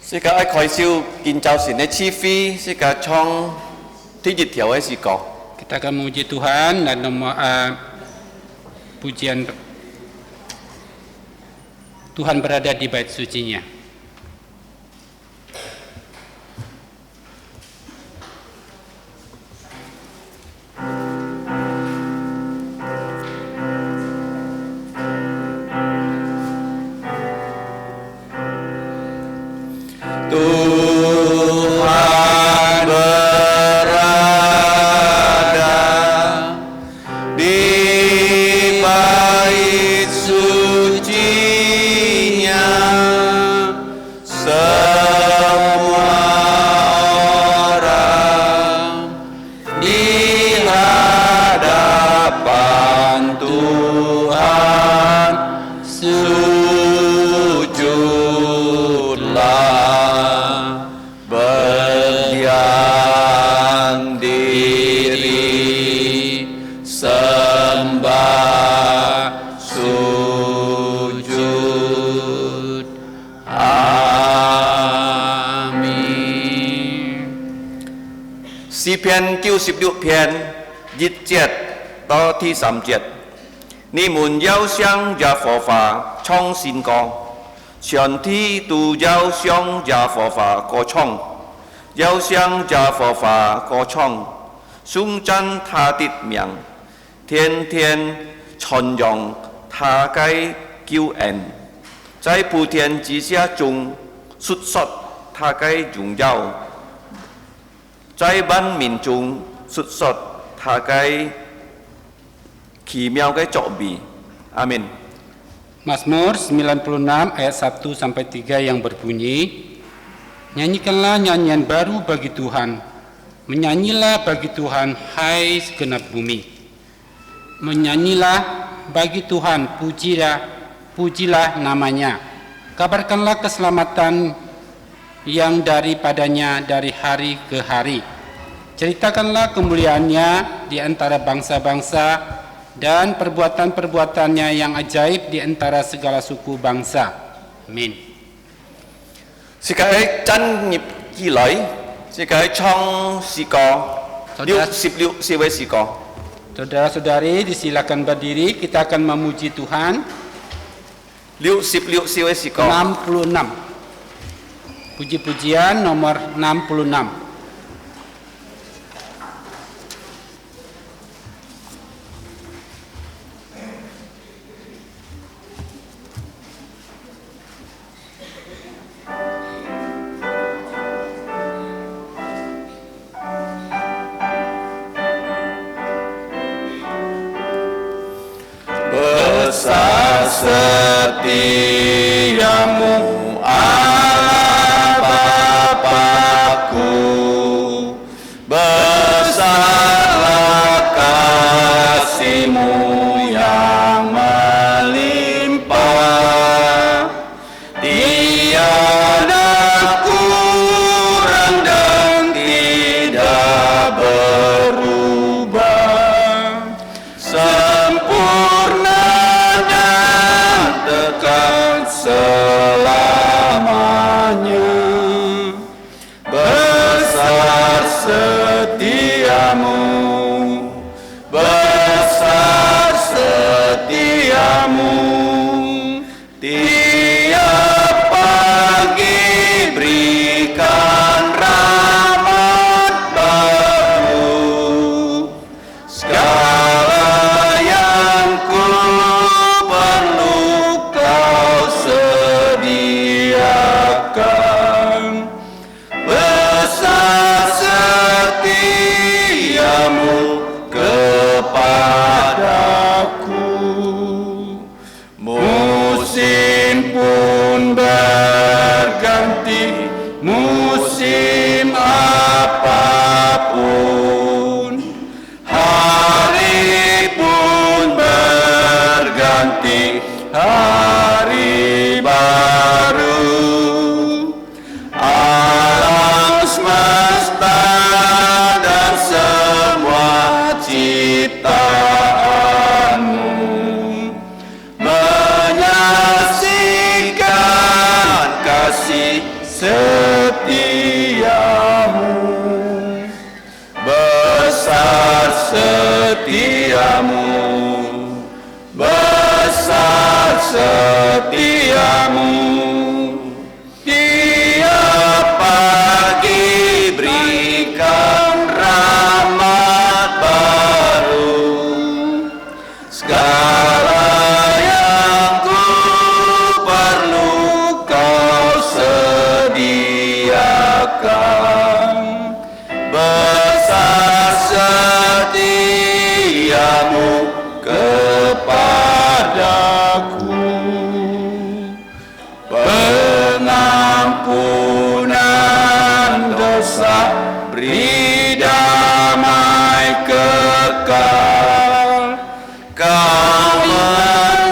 世界愛開銷建造神的賜妃，世界創第一條的是個。Kita akan memuji Tuhan dan pujian Tuhan berada di bait sucinya. Tuhan berada di bait sucinya, semua orang di hadapan Tuhan sujudlah, berdiam diri, sembah sujud. Amin. 詩篇96篇1節到第3節，你們要向耶和華唱新歌，全體都要向耶和華歌唱，要向耶和華歌唱，頌讚他的名，天天傳揚他的救恩，在普天之下中述說他的榮耀，在萬民中述說他的奇妙的作為。阿們。Mazmur 96 ayat 1 sampai 3 yang berbunyi, nyanyikanlah nyanyian baru bagi Tuhan, menyanyilah bagi Tuhan hai segenap bumi. Menyanyilah bagi Tuhan, pujilah namanya. Kabarkanlah keselamatan yang daripadanya dari hari ke hari. Ceritakanlah kemuliaannya di antara bangsa-bangsa dan perbuatan-perbuatannya yang ajaib di antara segala suku bangsa. Amin. Sekarang chân nhịp ghi lấy, sekarang trong si co, liuk si we si co. Saudara-saudari disilakan berdiri, kita akan memuji Tuhan. Liuk si we si co. 66. Puji-pujian nomor 66. Besar setiamu Allah Bapa-Ku, besarlah kasih-Mu yang melimpah, tiada kurang dan tidak berubah, sempurna selamanya. Besar setiamu, besar setiamu, tiap pagi berikan rahmat baru, segala yang ku perlu Kau sediakan. Besar setiamu kepadaku. Musim pun berganti, musim apapun, hari pun berganti, hari baru. Alam semesta dan semua ciptaan-Mu menyaksikan kasih besar setiamu. Tiap pagi berikan rahmat baru, segala yang ku perlu kau sediakan. Besar setiamu kepadaku, pengampunan dosa, beri damai kekal. Kau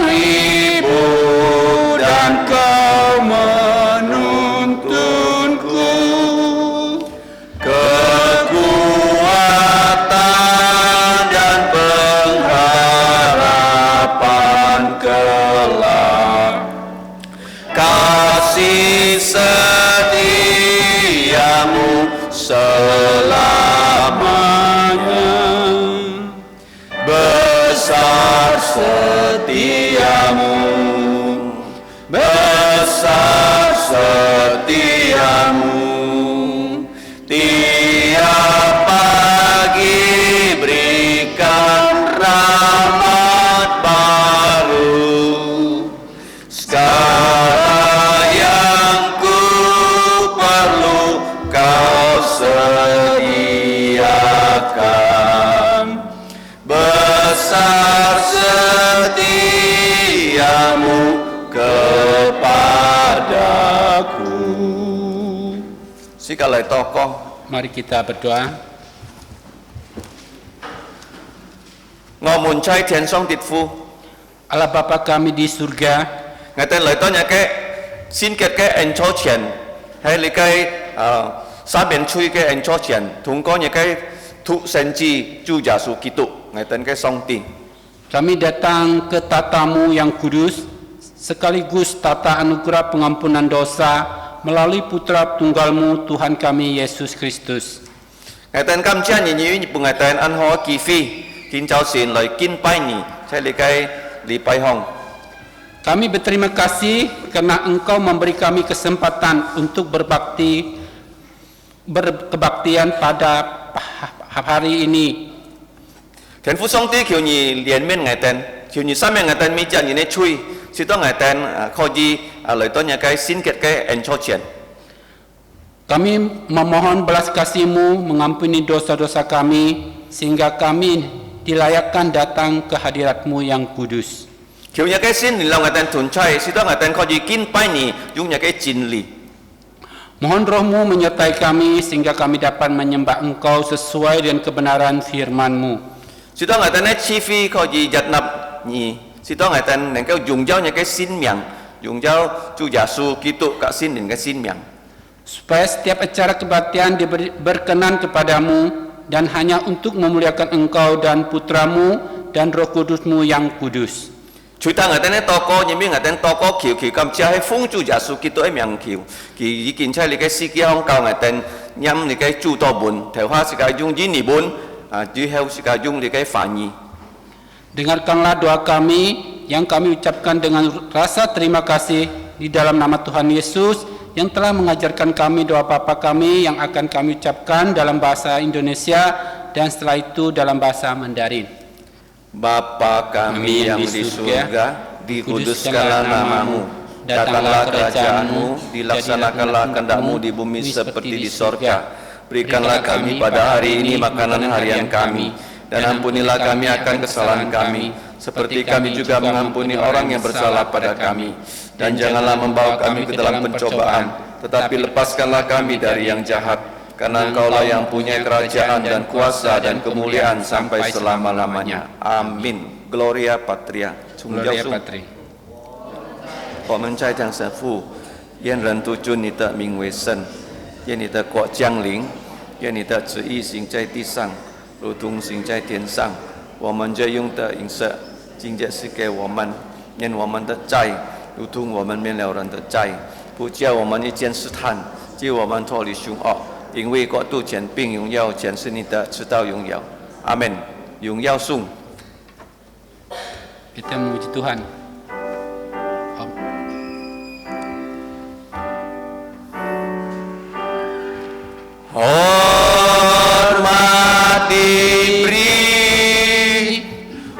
menghibur dan kau menuntunku, kekuatan dan pengharapan kelak. Kasih setiamu selamanya, besar setiamu, besar setiamu. Tiap pagi berikan rahmat baru, segala yang ku perlu kau sediakan. Besar setiamu kepadaku. Segala tokoh Mari kita berdoa. ngomong cai tian song tit fu Allah Bapa kami di surga, ngày tên lời tôi nhà cái xin kết cái anh cho tiền hay là cái sa biển chui cái anh cho tiền thông qua những cái thụ sinh chi chu giả su kitu ngày tên cái song tin. kami datang ke tatamu yang kudus, sekaligus tata anugerah pengampunan dosa melalui putra tunggalmu Tuhan kami Yesus Kristus. Ngày tên cam chia nhị nhị bùng ngày tên ăn hoa kỳ phi tin cháu xin lời kinh pai nhị hay là cái li pai hong. Kami berterima kasih karena Engkau memberi kami kesempatan untuk berkebaktian pada hari ini. Thiên父上帝求你怜悯ngày tên,求你赦免ngày tên mi chân nhị chui, xin tôi ngày tên khó gì lời tôi nhà cái xin kết cái anh cho tiền. Kami memohon belas kasih-Mu mengampuni dosa-dosa kami sehingga kami dilayakkan datang ke hadirat-Mu yang kudus. Kiểu nhà cái xin lòng ngày tên thuần chay, xin tôi ngày tên khó gì kinh pai nhị dùng nhà cái chính lý. Mohon Roh-Mu menyertai kami sehingga kami dapat menyembah Engkau sesuai dengan kebenaran firman-Mu. Xin tôi ngày tên chi phi khó gì giật nập nhị, xin tôi ngày tên nên cái dùng giao nhà cái xin miệng, dùng giao Chúa Yesus Kristus các xin đến cái xin miệng. Supaya setiap acara kebaktian berkenan kepadamu dan hanya untuk memuliakan Engkau dan Putra-Mu dan Roh Kudus-Mu yang kudus. Chúng ta ngày tên to có những ngày tên to có kiểu cầm chia hay phung Chúa Yesus Kristus miệng kiểu, ý kiến chơi là cái sĩ kia không cao ngày tên nhắm là cái chủ to buồn, theo hoa sĩ cái dùng gì nỉ buồn, chỉ theo sĩ cái dùng là cái phản nhị. Dengarkanlah doa kami yang kami ucapkan dengan rasa terima kasih di dalam nama Tuhan Yesus yang telah mengajarkan kami doa Bapa kami yang akan kami ucapkan dalam bahasa Indonesia dan setelah itu dalam bahasa Mandarin. Bapa kami yang di surga, dikuduskanlah namamu, datanglah kerajaanmu, dilaksanakanlah kehendak-Mu di bumi seperti di sorga. Berikanlah kami pada hari ini makanan harian kami, dan ampunilah kami akan kesalahan kami, seperti kami juga mengampuni orang yang bersalah pada kami. Dan janganlah membawa kami ke dalam pencobaan, tetapi lepaskanlah kami dari yang jahat. Karena Engkaulah yang punya kerajaan dan kuasa dan kemuliaan sampai selama-lamanya. Amin. Gloria Patria. Gloria Patri. 我们在讲神父，愿人都尊你的名为圣，愿你的国降临，愿你的旨意行在地上，如同行在天上。我们这用的饮食，今日是给我们，愿我们的债，如同我们免了人的债，不叫我们一见试探，救我们脱离凶恶。因为国度、权柄、荣耀，全是你的，直到永远。阿门。荣耀颂。Kita memuji Tuhan. Om. Hormat diberi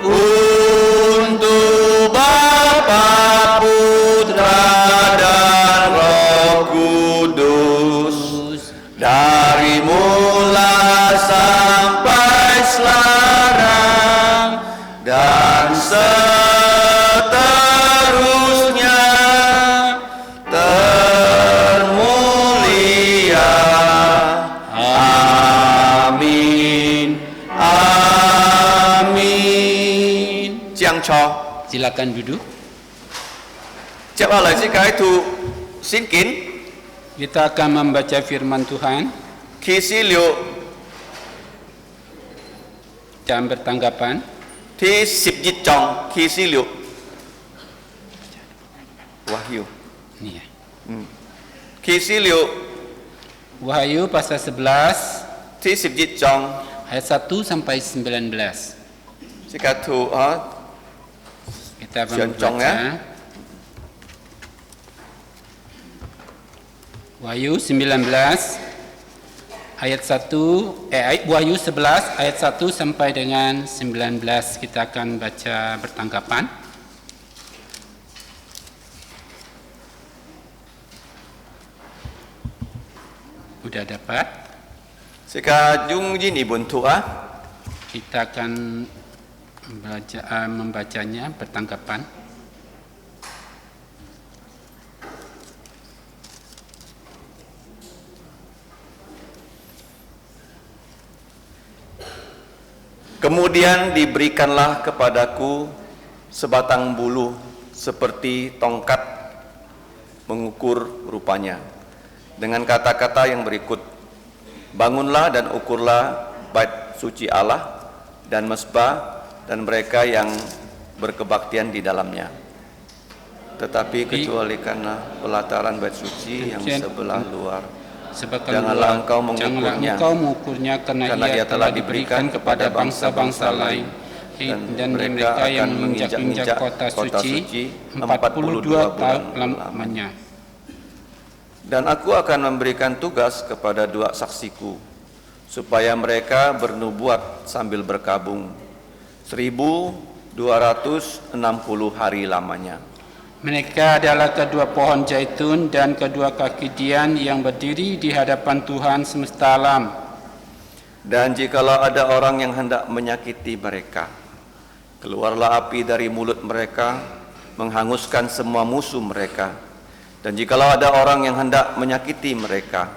untuk Bapa, Putra, dan Roh Kudus, dari mula sampai sekarang dan seterusnya termulia. Amin. Amin. Jiang Cho. Silakan duduk. Tiếp theo lời cái thụ xin kính Kita akan membaca firman Tuhan khi sĩ liệu dan bertanggapan. thi sip dịch trọng khi sĩ liệu Wahyu Nih ya. khi sĩ liệu Wahyu pasal 11 thi sip dịch trọng ayat 1 sampai 19. sĩ ca thụ Kita akan Sian Chong, membaca. ya. Wahyu 19 ayat 1 Wahyu 11 ayat 1 sampai dengan 19 kita akan baca bertanggapan. Udah dapat? sĩ ca dung di ni bun thụ Kita akan membacanya bertanggapan. Kemudian diberikanlah kepadaku sebatang bulu seperti tongkat mengukur rupanya, dengan kata-kata yang berikut: bangunlah dan ukurlah bait suci Allah dan mesbah dan mereka yang berkebaktian di dalamnya. Tetapi kecualikanlah pelataran bait suci yang sebelah luar. Janganlah engkau mengukurnya, karena ia telah diberikan kepada bangsa-bangsa lain, dan mereka yang menginjak-injak kota suci 42 tahun lamanya. Dan aku akan memberikan tugas kepada 2 saksiku, supaya mereka bernubuat sambil berkabung 1260 hari lamanya. Mereka adalah kedua pohon zaitun dan kedua kaki dian yang berdiri di hadapan Tuhan semesta alam. Dan jikalau ada orang yang hendak menyakiti mereka, keluarlah api dari mulut mereka, menghanguskan semua musuh mereka. Dan jikalau ada orang yang hendak menyakiti mereka,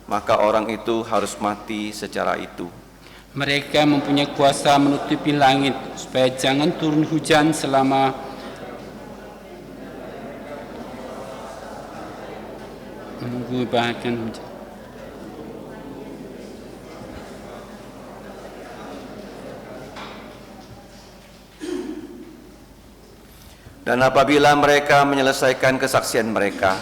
maka orang itu harus mati secara itu. Mereka mempunyai kuasa menutupi langit, supaya jangan turun hujan selama menunggu bahkan hujan. Dan apabila mereka menyelesaikan kesaksian mereka,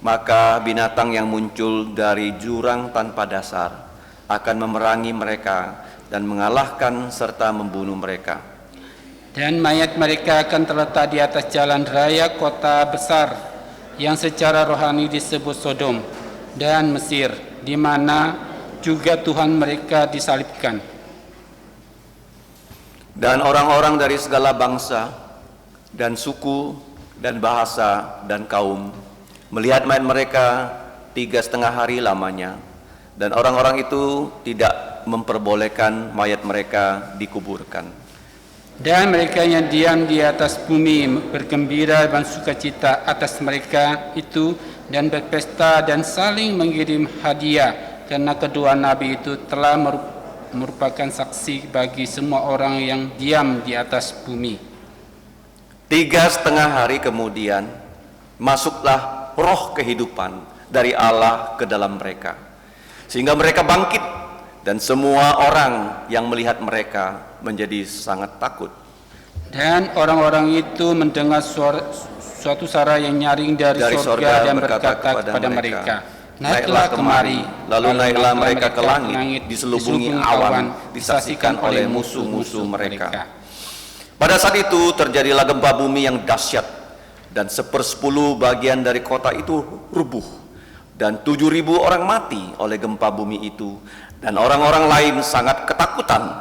maka binatang yang muncul dari jurang tanpa dasar akan memerangi mereka dan mengalahkan serta membunuh mereka. Dan mayat mereka akan terletak di atas jalan raya kota besar yang secara rohani disebut Sodom dan Mesir, di mana juga Tuhan mereka disalibkan. Dan orang-orang dari segala bangsa dan suku dan bahasa dan kaum melihat mayat mereka 3,5 hari lamanya, dan orang-orang itu tidak memperbolehkan mayat mereka dikuburkan. Dan mereka yang diam di atas bumi bergembira dan sukacita atas mereka itu, dan berpesta dan saling mengirim hadiah, karena kedua nabi itu telah merupakan saksi bagi semua orang yang diam di atas bumi. 3,5 hari kemudian masuklah roh kehidupan dari Allah ke dalam mereka, sehingga mereka bangkit, dan semua orang yang melihat mereka menjadi sangat takut. Dan orang-orang itu mendengar suatu suara yang nyaring dari surga dan berkata kepada mereka, naiklah kemari. Lalu naiklah mereka ke langit, diselubungi awan, disaksikan oleh musuh-musuh mereka. Pada saat itu terjadilah gempa bumi yang dahsyat, dan 1/10 bagian dari kota itu rubuh, dan 7.000 orang mati oleh gempa bumi itu, dan orang-orang lain sangat ketakutan,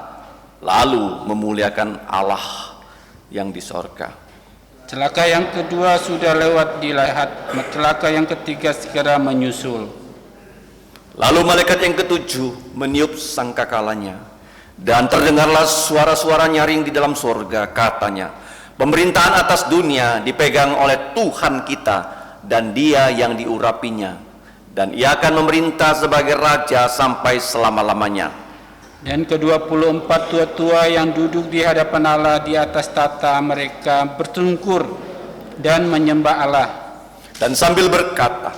lalu memuliakan Allah yang di sorga. Celaka yang kedua sudah lewat dilihat, celaka yang ketiga segera menyusul. Lalu malaikat yang ketujuh meniup sangkakalanya, dan terdengarlah suara-suara nyaring di dalam sorga, katanya, pemerintahan atas dunia dipegang oleh Tuhan kita, dan Dia yang diurapinya, dan Ia akan memerintah sebagai Raja sampai selama-lamanya. Dan ke-24 tua-tua yang duduk di hadapan Allah di atas tata mereka bertungkur dan menyembah Allah. Dan sambil berkata,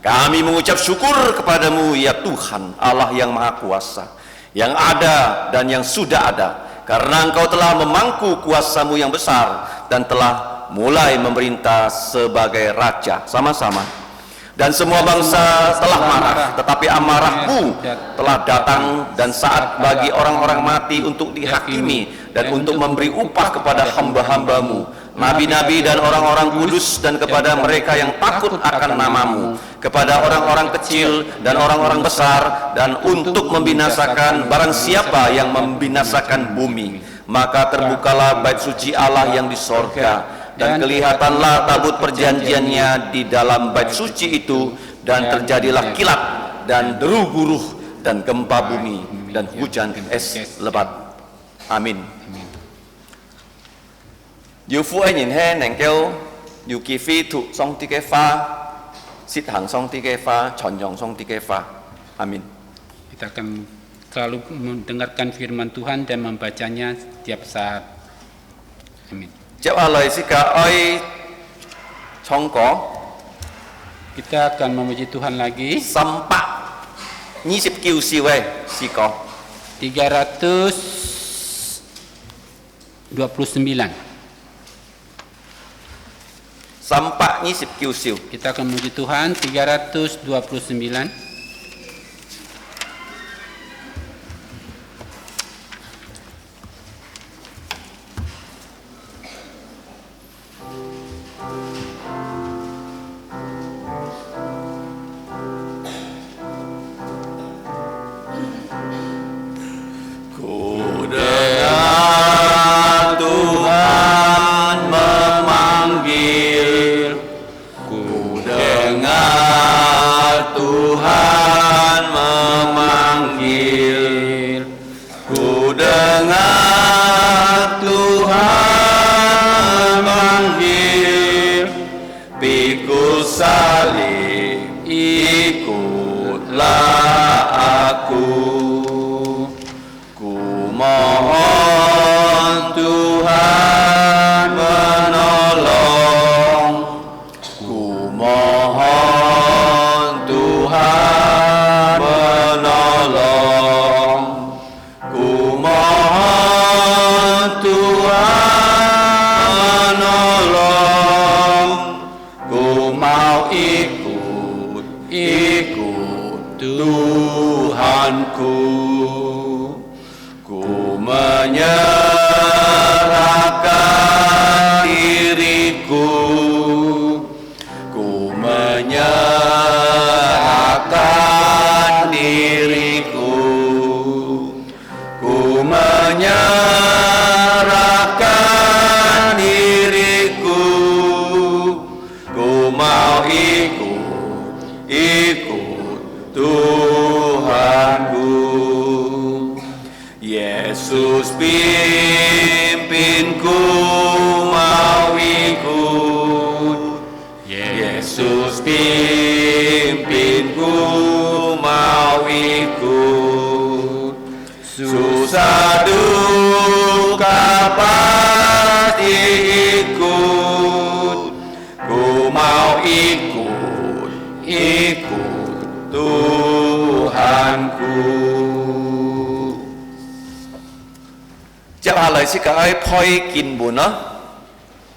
kami mengucap syukur kepadamu ya Tuhan Allah yang Maha Kuasa, yang ada dan yang sudah ada, karena Engkau telah memangku kuasa-Mu yang besar dan telah mulai memerintah sebagai Raja. Sama-sama. Dan semua bangsa telah marah, tetapi amarah-Mu telah datang, dan saat bagi orang-orang mati untuk dihakimi dan untuk memberi upah kepada hamba-hamba-Mu, nabi-nabi dan orang-orang kudus, dan kepada mereka yang takut akan nama-Mu, kepada orang-orang kecil dan orang-orang besar, dan untuk membinasakan barang siapa yang membinasakan bumi. Maka terbukalah bait suci Allah yang di sorga, dan kelihatanlah tabut perjanjiannya di dalam bait suci itu, dan terjadilah kilat dan deru guruh dan gempa bumi dan hujan es lebat. Amin. Yêu phu ai nhìn he nàng kêu yêu kỳ phi thụ song ti ke pha sit hang song ti ke pha chon yong song ti ke pha. Amin. Kita akan selalu mendengarkan firman Tuhan dan membacanya setiap saat. Amin. Chào lời xin cả ơi trong có Kita akan memuji Tuhan lagi. sampak 20 kiu si we si có 329. sampak 20 kiu siu. Kita akan memuji Tuhan 329.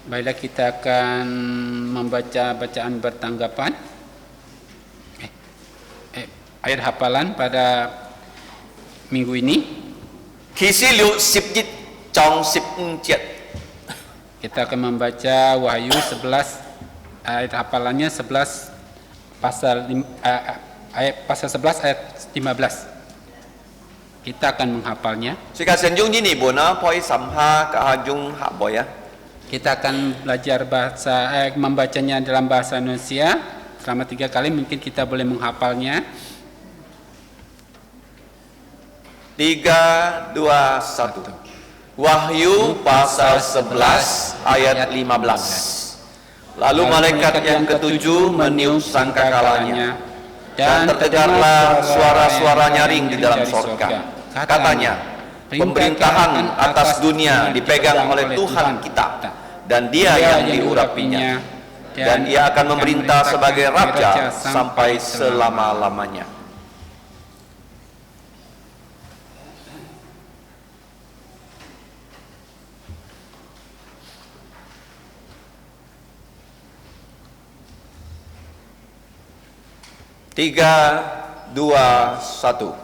Baiklah, kita akan membaca bacaan bertanggapan ayat hafalan pada minggu ini. Khi xí liệu 11 trong 15 节 Kita akan membaca Wahyu 11 ayat hafalannya 11 pasal 11 ayat 15. Kita akan menghafalnya. 所以神中ini bona poi samha ka hajung hak boy ya. Kita akan belajar membacanya dalam bahasa Indonesia selama 3 kali. Mungkin kita boleh menghafalnya. 3, 2, 1. Wahyu pasal 11 ayat 15. Lalu malaikat yang ketujuh meniup sangkakalanya, dan terdengarlah suara-suara nyaring di dalam sorga. Katanya, pemerintahan atas dunia dipegang oleh Tuhan kita, dan Dia yang diurapinya, dan Ia akan memerintah sebagai Raja sampai selama-lamanya. Tiga, dua, satu.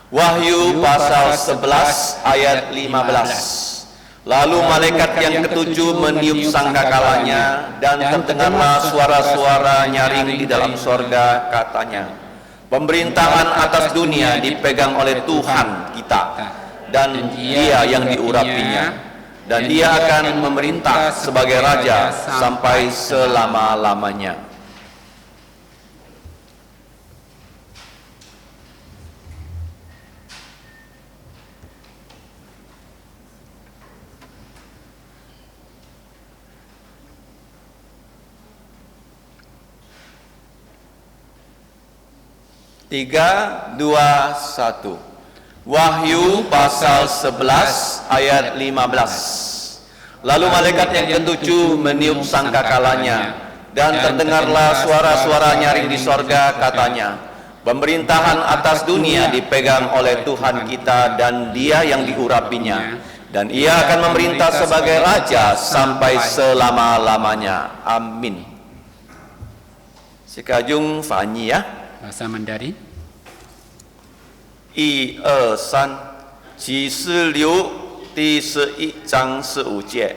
Wahyu pasal 11 ayat 15. Lalu malaikat yang ketujuh meniup sangkakalanya, dan terdengarlah suara-suara nyaring di dalam sorga. Katanya, pemerintahan atas dunia dipegang oleh Tuhan kita, dan Dia yang diurapinya, dan Dia akan memerintah sebagai Raja sampai selama-lamanya. Tiga, dua, satu. Wahyu pasal 11 ayat 15. Lalu malaikat yang ketujuh meniup sangkakalanya, dan terdengarlah suara-suara nyaring di sorga. Katanya, pemerintahan atas dunia dipegang oleh Tuhan kita, dan Dia yang diurapinya, dan Ia akan memerintah sebagai Raja sampai selama-lamanya. Amin. Sekajung fanyi ya. Bahasa Mandarin. 1、2、3，启示录第11章15节，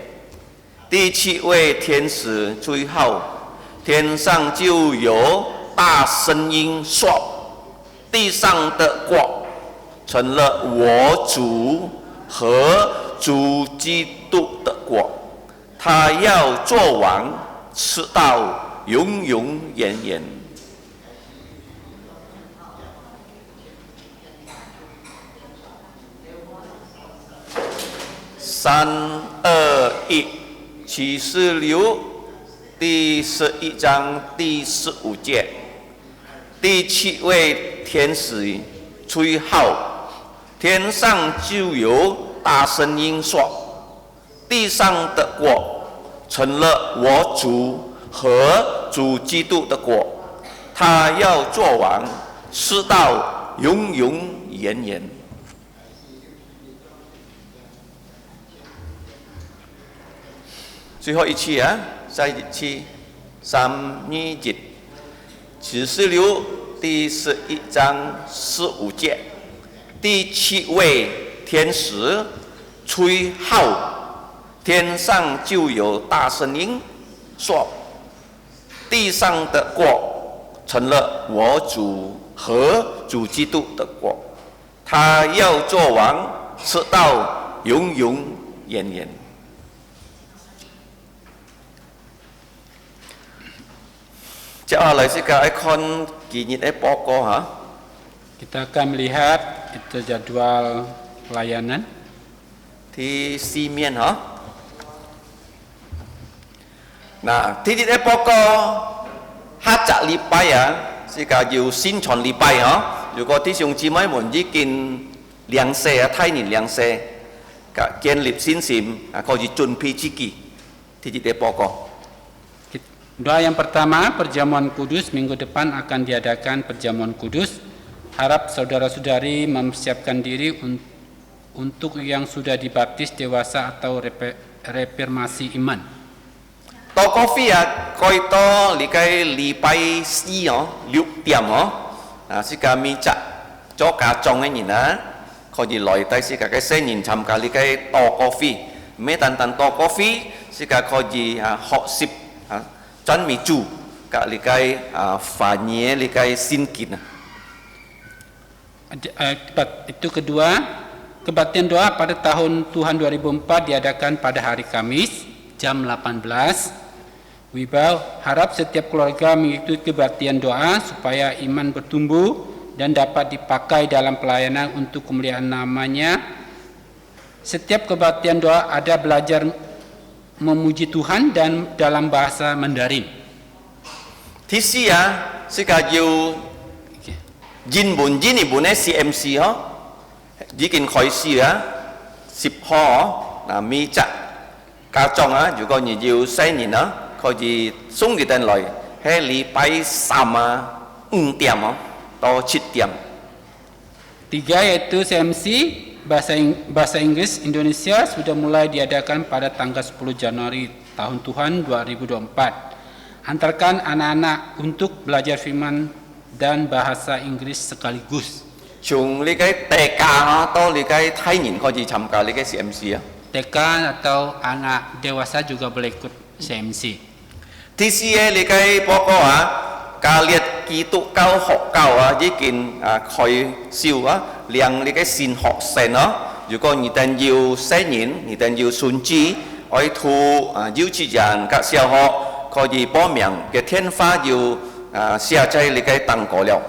第7位天使吹号，天上就有大声音说：“地上的国成了我主和主基督的国，他要做王，直到永永远远。” 3、2、1，启示录第11章第15节，第7位天使吹号，天上就有大声音说：“地上的国成了我主和主基督的国，他要做王，直到永永远远。” 最后一期啊，再一期3、2、1，启示录第11章15节，第7位天使吹号，天上就有大声音说：“地上的国成了我主和主基督的国，他要做王，直到永永远远。” Chắc là sẽ có icon kỷ niệm Epoko hả? Kita akan melihat itu jadwal pelayanan. Thì xi miên hả? Nah, thì Epoko hát chạ lý bài à? Sẽ có dù xin chọn lý bài hả? Dù có tí dùng chí mấy muốn dĩ kinh liang xe á, thay nhìn liang xe. Cả kiên liệp xin xìm, có dĩ chun pi chí kỳ. Thì Epoko. Doa yang pertama, perjamuan kudus. Minggu depan akan diadakan perjamuan kudus. Harap saudara-saudari mempersiapkan diri untuk yang sudah dibaptis dewasa atau reformasi iman. To coffee à, coi to lý cái lý bay xí ó, liu tiệm ó. Sẽ kami chặt cho cả trong ấy nhìn á. Có gì loại tay sẽ cả cái xe nhìn chăm cả lý cái to coffee. Mấy tàn to coffee sika koji hok sip chan mi chu ka likai fanye likai sinkin. Itu kedua, kebaktian doa pada tahun Tuhan 2004 diadakan pada hari Kamis jam 18. Wibau harap setiap keluarga mengikuti kebaktian doa supaya iman bertumbuh dan dapat dipakai dalam pelayanan untuk kemuliaan namanya. Setiap kebaktian doa ada belajar memuji Tuhan dan dalam bahasa Mandarin. Tisia sika jiu jin bun jin ibune CMC ho jikin khoi sia 10 ho là mi chặt ca trong á dù có nhiều sai nhìn á coi gì xuống cái tên lời hay lý bay sama tiệm ho to chit tiệm. Tiga yaitu CMC bahasa Inggris Indonesia sudah mulai diadakan pada tanggal 10 Januari tahun Tuhan 2024. Antarkan anak-anak untuk belajar firman dan bahasa Inggris sekaligus. Chúng lý cái tề ca to lý cái thay nhìn coi gì tham gia lý cái CMC á. TK atau anak dewasa juga boleh ikut CMC. TCA lý cái bố có ca liệt kỹ tụ cao học cao với kiến khởi siêu liang lý cái xin học sen đó. Dù có nhị tên yêu xe nhìn, nhị tên yêu xuân chi, ôi thu yêu chi dàn các siêu họ có gì bó miệng cái thiên phá yêu siêu chay lý cái tăng cổ liệu.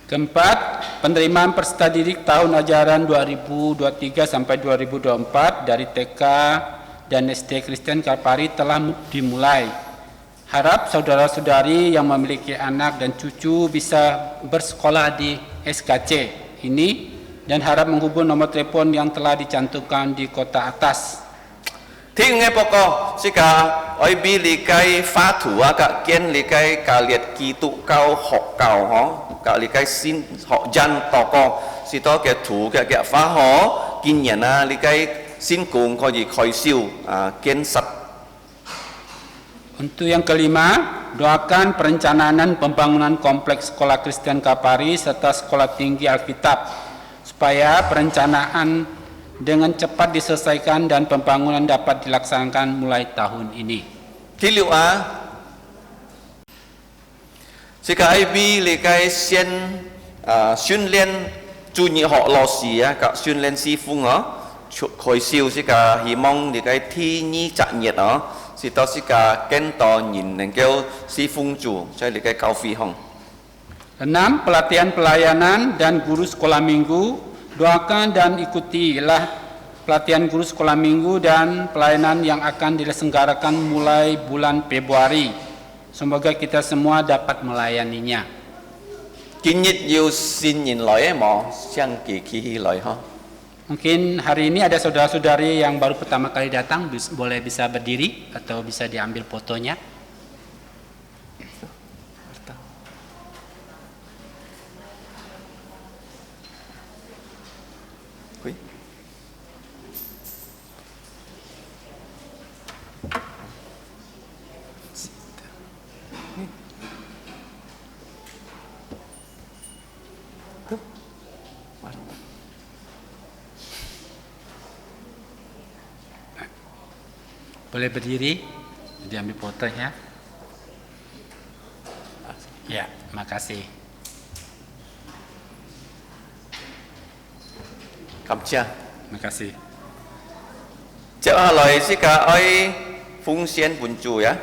Keempat, penerimaan peserta didik tahun ajaran 2023 sampai 2024 dari TK dan SD Kristen Kalpari telah dimulai. Harap saudara-saudari yang memiliki anak dan cucu bisa bersekolah di SKC ini dan harap menghubung nomor telepon yang telah dicantumkan di kotak atas. Thì nghe bố có, sẽ cả ôi bi lý cái phá thủ cả kiến lý cái cả liệt kỹ tụ cao học cao hó cả lý cái xin họ dân tỏ có sẽ đó cái thủ cái phá hó kinh nghiệm lý cái xin cùng có gì khỏi siêu kiến sạch. Untuk yang kelima, doakan perencanaan pembangunan kompleks sekolah Kristen Kalpari serta sekolah tinggi Alkitab supaya perencanaan dengan cepat diselesaikan dan pembangunan dapat dilaksanakan mulai tahun ini. Thứ liệu sẽ cả IB lý cái xuyên xuyên liên chủ nhị họ lò xì cả xuyên liên si phung khỏi siêu sẽ cả hy mong lý cái thi nhi chặt nhiệt sẽ đó sẽ cả kén to nhìn nên kêu si phung chủ cho lý cái cao phi hong. 6. Pelatihan pelayanan dan guru sekolah minggu. Doakan dan ikutilah pelatihan guru sekolah minggu dan pelayanan yang akan diselenggarakan mulai bulan Februari. Semoga kita semua dapat melayaninya. Kinit yêu xin nhìn lời mò sang kỳ kỳ lời ha. Mungkin hari ini ada saudara-saudari yang baru pertama kali datang, boleh bisa berdiri atau bisa diambil fotonya. Boleh berdiri, diambil fotonya. Ya, makasih. Kamcia. Makasih. Coba lời sih kak oi fungsian puncu ya.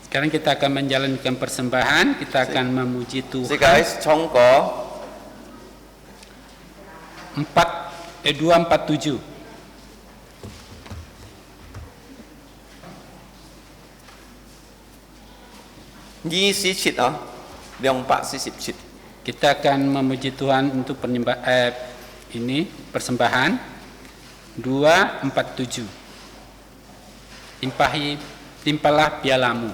Sekarang kita akan menjalankan persembahan, kita akan memuji Tuhan. Si guys, congko 247. Nyi si chit Leong pak si sip chit. Kita akan memuji Tuhan untuk ini persembahan 247. Timpalah pialamu.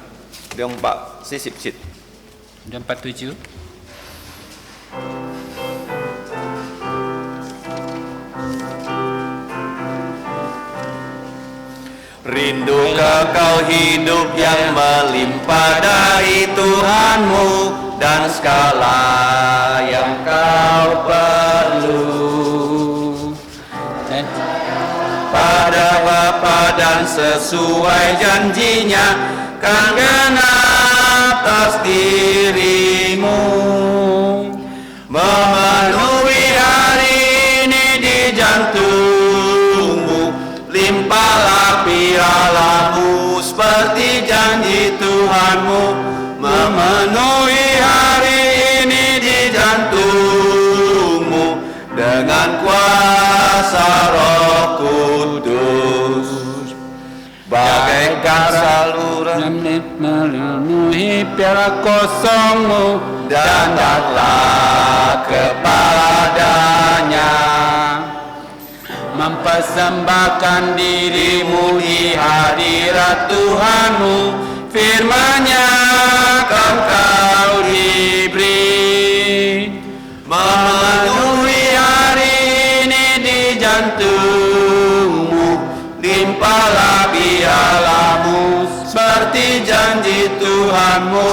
Leong pak si sip chit. 247. Rindu kekal hidup yang melimpah dari Tuhanmu dan segala yang kau perlu. Pada Bapa dan sesuai janjinya kan genap atas dirimu. Memenuhi hari ini di jantungmu, limpahlah pialamu seperti janji Tuhanmu. Memenuhi hari ini di jantungmu dengan kuasa Roh Kudus, bagaikan saluran memenuhi piala kosongmu dan datang kepadanya. Mempersembahkan dirimu di hadirat Tuhanmu, firman-Nya akan kau diberi. Memenuhi hari ini di jantungmu, limpahlah pialamu seperti janji Tuhanmu.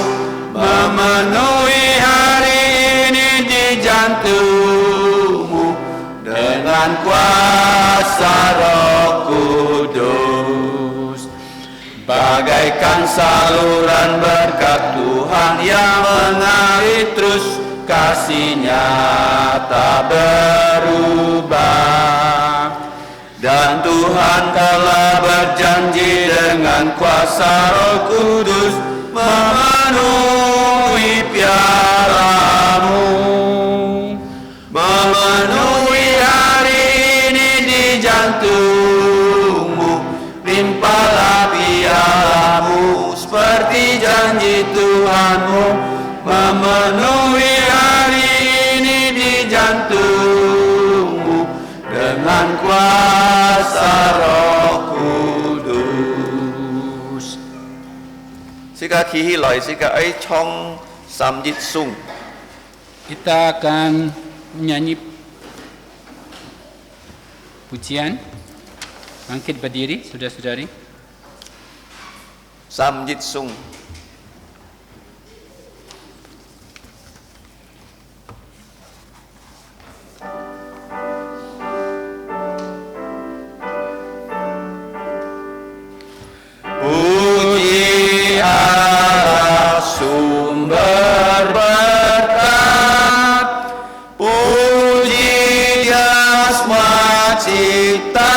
Memenuhi hari ini di jantungmu dengan kuasa Roh Kudus, bagaikan saluran berkat Tuhan yang mengalir terus, kasih-Nya tak berubah. Dan Tuhan telah berjanji dengan kuasa Roh Kudus memenuhi pialamu. Memenuhi hari ini di jantungmu, limpahlah pialamu seperti janji Tuhanmu. Memenuhi hari ini di jantungmu dengan kuasa Roh Kudus. Sika kihi lai sika ai chong samjit sung. Kita akan menyanyi pujian. Bangkit berdiri, saudara-saudari. Samjit sung. Puji Allah sumber berkat, puji Dia semua ciptaannya,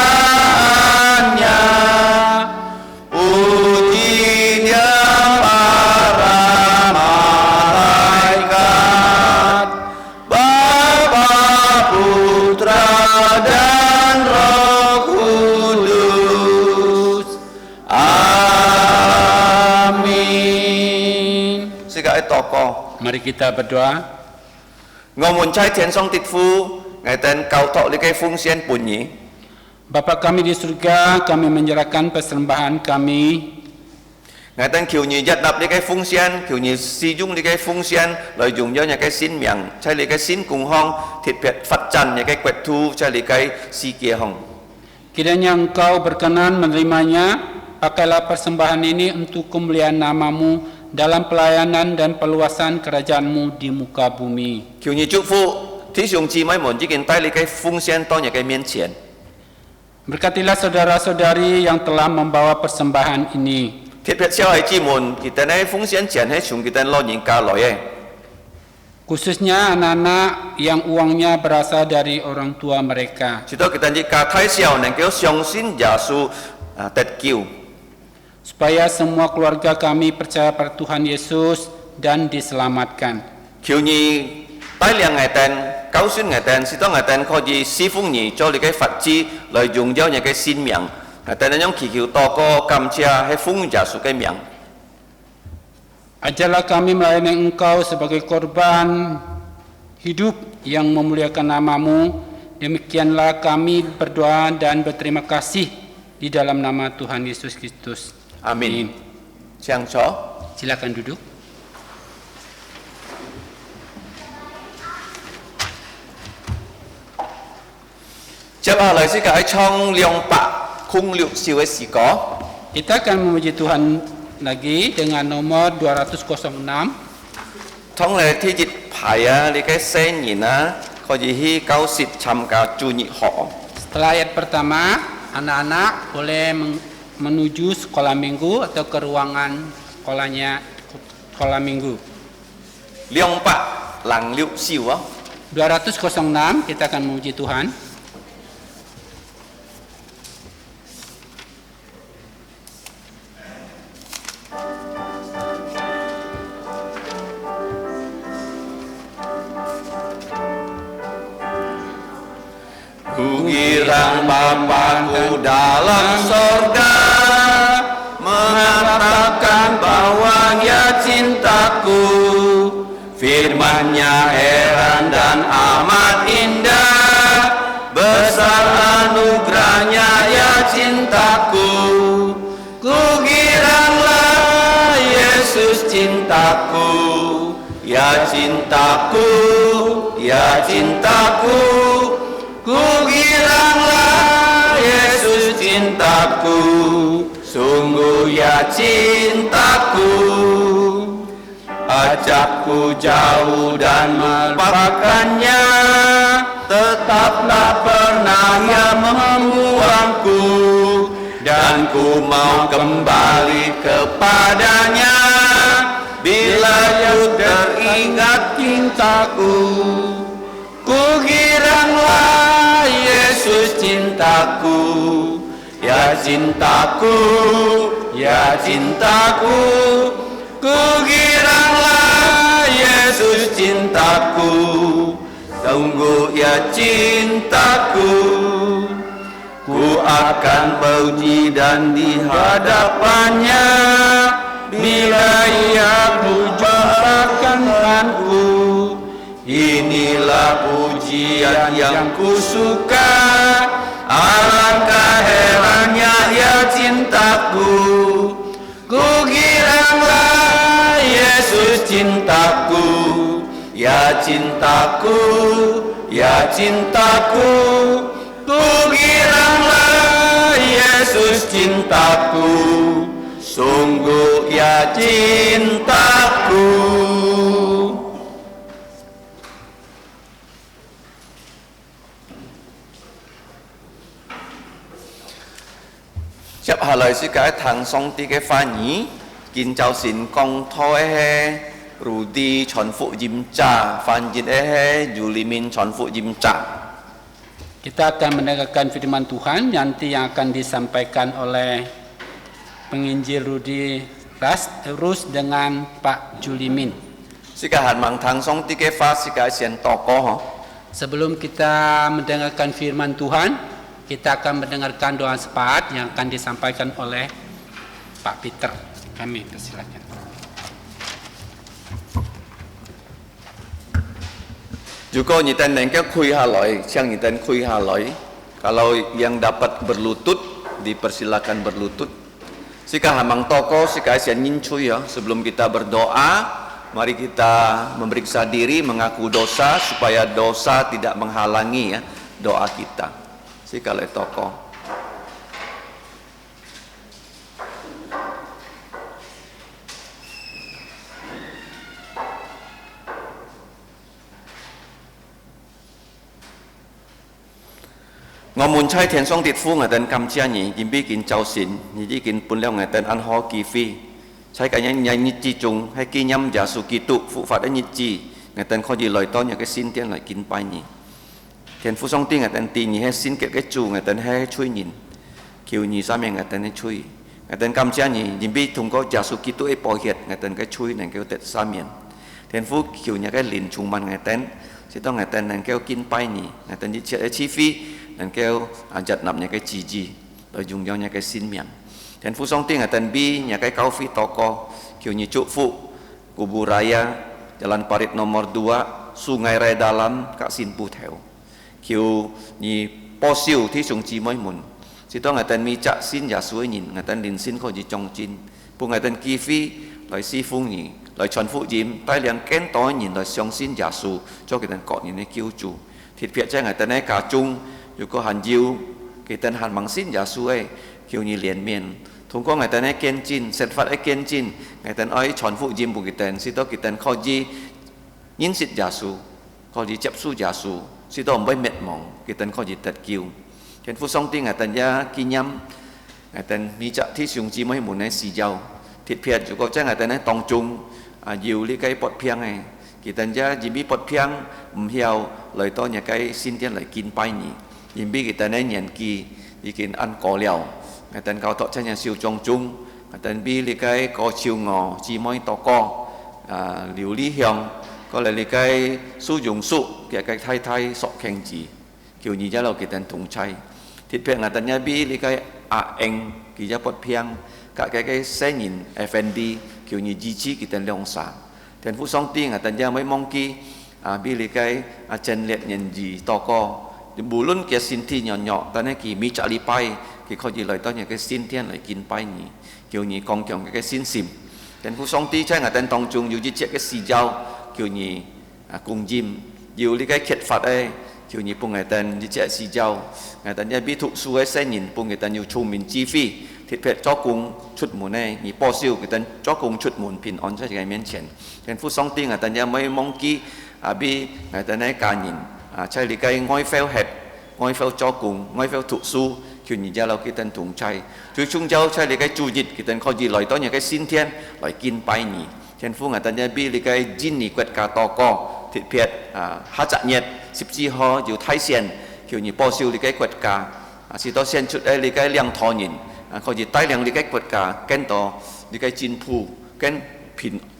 puji Dia para malaikat, Bapa, Putra dan Roh Kudus. Amin. Sika toko. Mari kita berdoa. Ngomong cai tian song tit fu, ngaiten kau tok likai fungsian bunyi. Bapa kami di surga, kami menyerahkan persembahan kami. Ngaiten kiu nyi jat nap likai fungsian, kiu nyi si dung likai fungsian, lợi dụng cho nhà cái xin miang, cai likai xin cùng hong, thịt Việt phát chan nhà cái quẹt thu, cai likai si kia hong. Kiranya Engkau berkenan menerimanya, pakailah persembahan ini untuk kemuliaan nama-Mu dalam pelayanan dan perluasan kerajaan-Mu di muka bumi. 求你祝福弟兄姊妹們，已經帶你嘅奉獻到你嘅面前。 Berkatilah saudara-saudari yang telah membawa persembahan ini. 特別小孩子們，佢哋喺奉獻前係從佢哋老人家來嘅。 Khususnya anak-anak yang uangnya berasal dari orang tua mereka. 直到佢哋家太小，能夠相信耶穌得救。 Supaya semua keluarga kami percaya pada Tuhan Yesus dan diselamatkan. 求你帶領我哋，教訓我哋，使到我哋可以侍奉你，做你嘅法子，來榮耀你嘅生命。我哋呢種祈求禱告感謝係奉耶穌嘅名。 Ajarlah kami melayani Engkau sebagai korban hidup yang memuliakan nama-Mu. Demikianlah kami berdoa dan berterima kasih di dalam nama Tuhan Yesus Kristus. Amin. Siang cho. Silakan duduk. Tiếp theo là sẽ cái trong liang bạc khung liệu siêu ấy có. Kita akan memuji Tuhan lagi dengan nomor 206. Trong này thì dịch phải đi cái xe nhìn có gì hi cao xịt tham gia chủ nhị họ. Setelah ayat pertama, anak-anak boleh menuju sekolah minggu atau ke ruangan sekolah minggu. 200 lang liu siu 206 kita akan memuji Tuhan. Kukirang Bapakku dalam sorga mengatakan bahwa Ia cintaku. Firman-Nya heran dan amat indah, besar anugerah-Nya ya cintaku. Kukiranglah Yesus cintaku, ya cintaku, ya cintaku. Kukiranglah Yesus cintaku, sungguh ya cintaku. Ajakku jauh dan melupakannya, tetaplah pernah Ia membuangku, dan ku mau kembali kepadanya bila ku teringat cintaku. Kukiranglah Yesus cintaku, ya cintaku, ya cintaku. Kukiranglah Yesus cintaku, sungguh ya cintaku. Ku akan puji dan di hadapannya bila Ia berjumpakanku. Inilah pujian yang kusuka, alangkah herannya ya cintaku. Kukiranglah Yesus cintaku, ya cintaku, ya cintaku. Kukiranglah Yesus cintaku, sungguh ya cintaku. Tiếp hạ lời sư cái thằng song ti cái pha nhí kinh châu xin công thôi he Rudy chọn phụ jim cha phan jin Julimin chọn phụ jim cha. Kita akan mendengarkan firman Tuhan nanti yang akan disampaikan oleh penginjil Rudy Rus dengan Pak Julimin. Sư cái hàn mang thằng song ti cái pha sư cái xiên toko. Sebelum kita mendengarkan firman Tuhan, kita akan mendengarkan doa sepakat yang akan disampaikan oleh Pak Peter. Kami persilakan. Juga nyiten nengke kui haloi, siang nyiten kui haloi. Kalau yang dapat berlutut, dipersilakan berlutut. Sika hamang toko, sika sian nyincui ya. Sebelum kita berdoa, mari kita memeriksa diri, mengaku dosa supaya dosa tidak menghalangi ya doa kita. Si kalau toko. Ngomong chai thiền song tiệt phu ngài tên cầm chia nhỉ, kim bi kín châu xỉn, nhỉ đi kín bún leo ngài tên ăn ho kỳ phi, chai cả nhanh nhanh nhị chi trùng hay kỳ nhâm giả su kỳ tụ phụ phạt đến nhị chi, ngài tên khó gì lời to nhà cái xin tiền lại kín bay nhỉ. Thiền phu song tiên ngài tên tì nhỉ hay xin cái chu ngài tên hay chui nhìn, kiều nhỉ sao miệng ngài tên hay chui, ngài tên cầm chia nhỉ, kim bi thùng có giả su kỳ tụ ấy bỏ hiệt, ngài tên cái chui này kêu tên sao miệng, thiền phu kiều nhà cái lìn trùng man ngài tên, chỉ tao ngài tên này kêu kín bay nhỉ, ngài tên nhị chia chi phi. Dan kêu ajat nap nya cái chi rồi dùng nhau nya cái xin miệng. Dan phu song ting atan bi nya cái kau fi toko kêu nyi cuk fu Kubu Raya Jalan Parit nomor 2 Sungai Raya Dalam Kak Sin Pu Theo. Kêu nyi posiu thi sung chi moi mun. Si to ngatan mi chak sin ya suai nhìn ngatan din sin ko ji chong chin. Pu ngatan ki fi loi si phung nhỉ loi chon fu jim tai liang ken to nhìn loi song sin ya su cho cái tan cọ nhìn kêu chu. Thịt phiệt cha ngatan ai cả chung dù có hàn diêu cái tên hàn bằng xin giả suy kiểu như liền miền thông qua ngày tên ấy kiên chin set phát ấy kiên chin ngày tên ấy chọn phụ diêm của cái tên si đó cái tên khó gì nhìn xịt giả su khó gì chấp su giả su si đó mới mệt mỏi cái tên khó gì tật kiều trên phụ song tiên ngày tên gia kinh nhâm ngaten mi chak thi sung chi mai mun ai si jau thịt phiệt chủ có chắc ngaten ai tong chung diu li cái pot phiang ai kita ja jibi pot phiang hiao lời to nhà cái xin tiền lại kin pai nhỉ jibi kita nai nhận ki kin ăn cỏ liao ngaten kau tok cha nhà siêu chong chung ngaten bi li cái có chiêu ngò chi moi to co liu li hiong có lại li cái su dùng su cái thay thay sọ khen chỉ kiểu như giá lâu kita thùng chay thịt phiệt ngaten nya bi li cái eng ki ja pot phiang cái xe nhìn FND kiểu như di chi kita leong sa then phu song ti ngaten ja mai mong ki bi li cái chen liet nhân gì to co bulun kia xin thi nhỏ nhỏ ta này kỳ mi trả li pai thì có gì lời to nhà cái xin thiên lại kin pai nhỉ kiểu như con chồng cái xin sim then phu song ti chắc ngaten tong chung yu ji che cái si giao kiểu như cùng jim yu li cái khiết phạt ấy kiểu như pung ngaten ji che si giao ngaten ja bi thụ su ấy xe nhìn pung ngaten yu chu min chi phi thịt phiệt cho cùng chút mùn này nhị po siêu ngaten cho cùng chút mùn pin on cho cái miếng chén then phu song ti ngaten ja mai mong ki bi ngaten này cả nhìnใช่หรือไงง่อยเฟลเห็ดง่อยเฟลจอกุงง่อยเฟลถูสู้คือนี่จะเราคิดถึงถุงใจช่วยชุ่งเจ้าใช่หรือไงจูจิตคิดถึงเขาจีลอยต้นอย่างไงสิ้นเทียนลอยกินไปนี่เช่นฟุ้งอ่ะตอนนี้บีหรือไงจินนี่กวดกาตอกอทิดเพียดฮัจเนียด14 ฮออยู่ไทยเซียนคือนี่ปอซิวหรือไงกวดกาสิต่อเซียนชุดไอ้หรือไงเลี้ยงทอนินเขาจีใต้เลี้ยงหรือไงกวดกาแกนต่อหรือไงจินผูแกน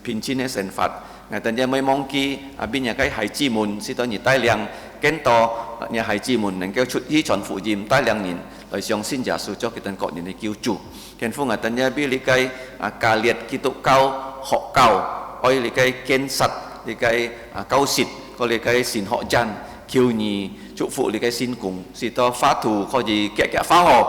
พินชินให้เส้นฝัดngày tận giờ mấy mong ki bên nhà cái hải chi môn si to nhị tai liang kén to nhà hải chi môn nên kêu chút hi chọn phụ dìm tai liang nhìn rồi xong xin giả số cho cái tận cọ nhìn kêu chủ kén phu ngày tận giờ bi li cái cà liệt ki tụ cao họ cao oi li cái kén sắt li cái cao xịt có li cái xin họ jan kêu nhị trụ phụ li cái xin cùng si to phá thù có gì kẹ phá họ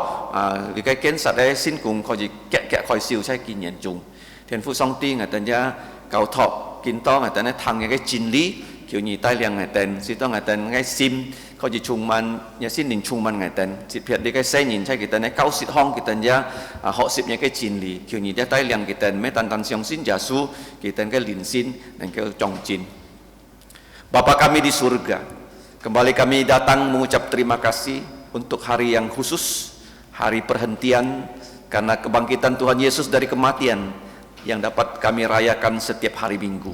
li cái kén sắt đấy xin cùng có gì kẹ khỏi siêu sai kinh nhận trùng kén phu song ti ngày tận giờ cao thọกินต้องแต่ในทางอย่างไงจินลี่เกี่ยวนี่ใต้เลียงไงเต็นสิต้องไงเต็นไงซิมเขาจะชุงมันอย่าสิ้นหนึ่งชุงมันไงเต็นสิเพียรได้ไงเส้นยินใช่กี่เต็นใน90 ห้องกี่เต็นยาhọ10อย่างไงจินลี่เกี่ยวนี่ได้ใต้เลียงกี่เต็นไม่ตันเสียงสิ้นจ่าสู้กี่เต็นก็ลินสิ้นdan ke jong jin Bapa kami di surga kembali kami datang mengucap terima kasih untuk hari yang khusus hari perhentian karena kebangkitan Tuhan Yesus dari kematian yang dapat kami rayakan setiap hari Minggu.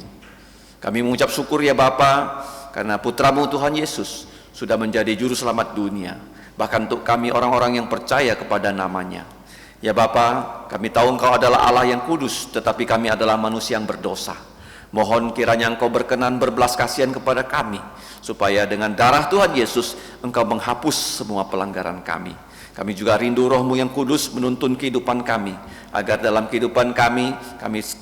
Kami mengucap syukur ya Bapa karena putramu Tuhan Yesus sudah menjadi juru selamat dunia, bahkan untuk kami orang-orang yang percaya kepada namanya. Ya Bapa, kami tahu Engkau adalah Allah yang kudus, tetapi kami adalah manusia yang berdosa. Mohon kiranya Engkau berkenan berbelas kasihan kepada kami, supaya dengan darah Tuhan Yesus Engkau menghapus semua pelanggaran kami. Kami juga rindu Roh-Mu yang kudus menuntun kehidupan kami, agar dalam kehidupan kami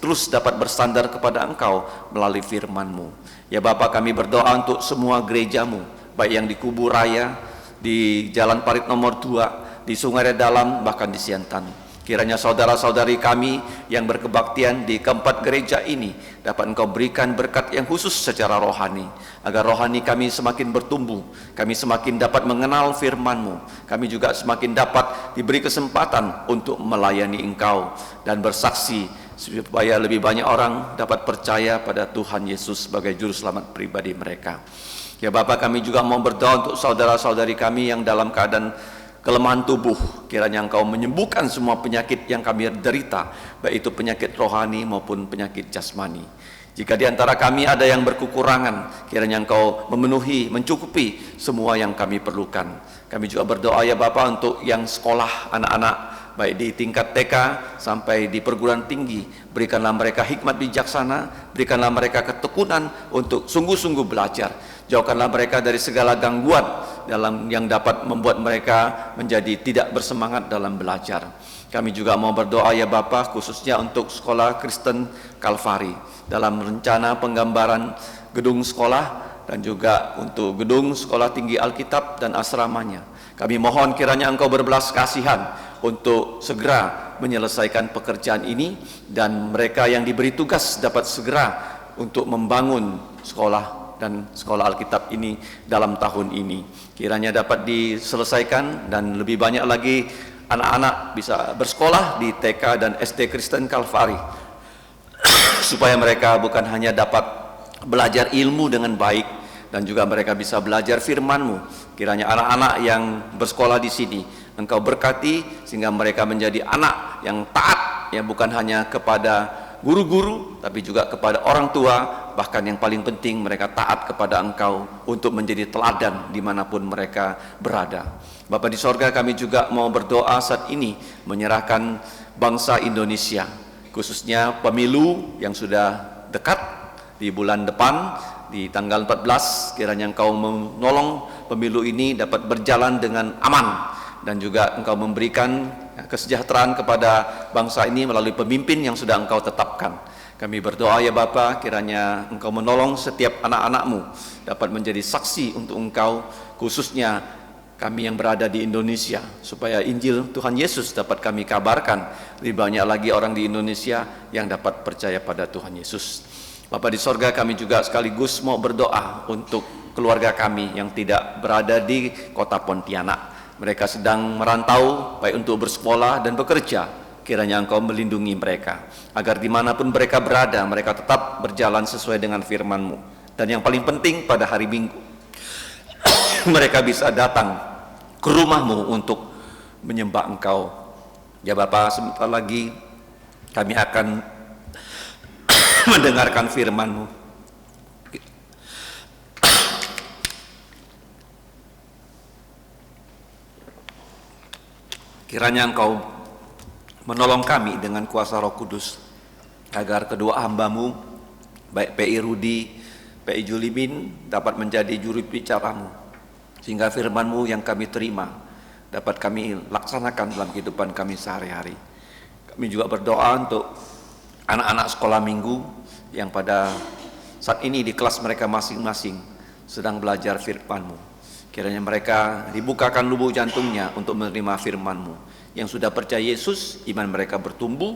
terus dapat bersandar kepada Engkau melalui firman-Mu. Ya Bapa, kami berdoa untuk semua gereja-Mu, baik yang di Kubu Raya, di Jalan Parit nomor 2, di Sungai Dalam, bahkan di Siantan. Kiranya saudara-saudari kami yang berkebaktian di keempat gereja ini dapat Engkau berikan berkat yang khusus secara rohani, agar rohani kami semakin bertumbuh, kami semakin dapat mengenal firman-Mu, kami juga semakin dapat diberi kesempatan untuk melayani Engkau dan bersaksi supaya lebih banyak orang dapat percaya pada Tuhan Yesus sebagai juru selamat pribadi mereka. Ya Bapa, kami juga mau berdoa untuk saudara-saudari kami yang dalam keadaan kelemahan tubuh, kiranya Engkau menyembuhkan semua penyakit yang kami derita, baik itu penyakit rohani maupun penyakit jasmani. Jika di antara kami ada yang berkekurangan, kiranya Engkau memenuhi, mencukupi semua yang kami perlukan. Kami juga berdoa ya Bapa untuk yang sekolah anak-anak, baik di tingkat TK sampai di perguruan tinggi, berikanlah mereka hikmat bijaksana, berikanlah mereka ketekunan untuk sungguh-sungguh belajar. Jauhkanlah mereka dari segala gangguan dalam yang dapat membuat mereka menjadi tidak bersemangat dalam belajar. Kami juga mau berdoa ya Bapa, khususnya untuk sekolah Kristen Kalvari dalam rencana penggambaran gedung sekolah dan juga untuk gedung sekolah tinggi Alkitab dan asramanya. Kami mohon kiranya Engkau berbelas kasihan untuk segera menyelesaikan pekerjaan ini, dan mereka yang diberi tugas dapat segera untuk membangun sekolah dan sekolah Alkitab ini dalam tahun ini. Kiranya dapat diselesaikan dan lebih banyak lagi anak-anak bisa bersekolah di TK dan SD Kristen Kalvari supaya mereka bukan hanya dapat belajar ilmu dengan baik dan juga mereka bisa belajar firman-Mu. Kiranya anak-anak yang bersekolah di sini Engkau berkati sehingga mereka menjadi anak yang taat, ya, bukan hanya kepada guru-guru tapi juga kepada orang tua, bahkan yang paling penting mereka taat kepada Engkau untuk menjadi teladan dimanapun mereka berada. Bapa di sorga, kami juga mau berdoa saat ini menyerahkan bangsa Indonesia, khususnya pemilu yang sudah dekat di bulan depan, di tanggal 14, kiranya Engkau menolong pemilu ini dapat berjalan dengan aman, dan juga Engkau memberikan kesejahteraan kepada bangsa ini melalui pemimpin yang sudah Engkau tetapkan. Kami berdoa ya Bapa, kiranya Engkau menolong setiap anak-anak-Mu dapat menjadi saksi untuk Engkau, khususnya kami yang berada di Indonesia, supaya Injil Tuhan Yesus dapat kami kabarkan. Lebih banyak lagi orang di Indonesia yang dapat percaya pada Tuhan Yesus. Bapa di sorga, kami juga sekaligus mau berdoa untuk keluarga kami yang tidak berada di kota Pontianak. Mereka sedang merantau baik untuk bersekolah dan bekerja. Kiranya Engkau melindungi mereka, agar dimanapun mereka berada, mereka tetap berjalan sesuai dengan firman-Mu. Dan yang paling penting pada hari Minggu, mereka bisa datang ke rumah-Mu untuk menyembah Engkau. Ya Bapa, sebentar lagi kami akan mendengarkan firman-Mu. Kiranya Engkau menolong kami dengan kuasa Roh Kudus, agar kedua hamba-Mu, baik P.I. Rudi, P.I. Julimin, dapat menjadi juru bicara-Mu, sehingga firman-Mu yang kami terima dapat kami laksanakan dalam kehidupan kami sehari-hari. Kami juga berdoa untuk anak-anak sekolah minggu yang pada saat ini di kelas mereka masing-masing sedang belajar firman-Mu. Kiranya mereka dibukakan lubuk jantungnya untuk menerima firman-Mu. Yang sudah percaya Yesus, iman mereka bertumbuh,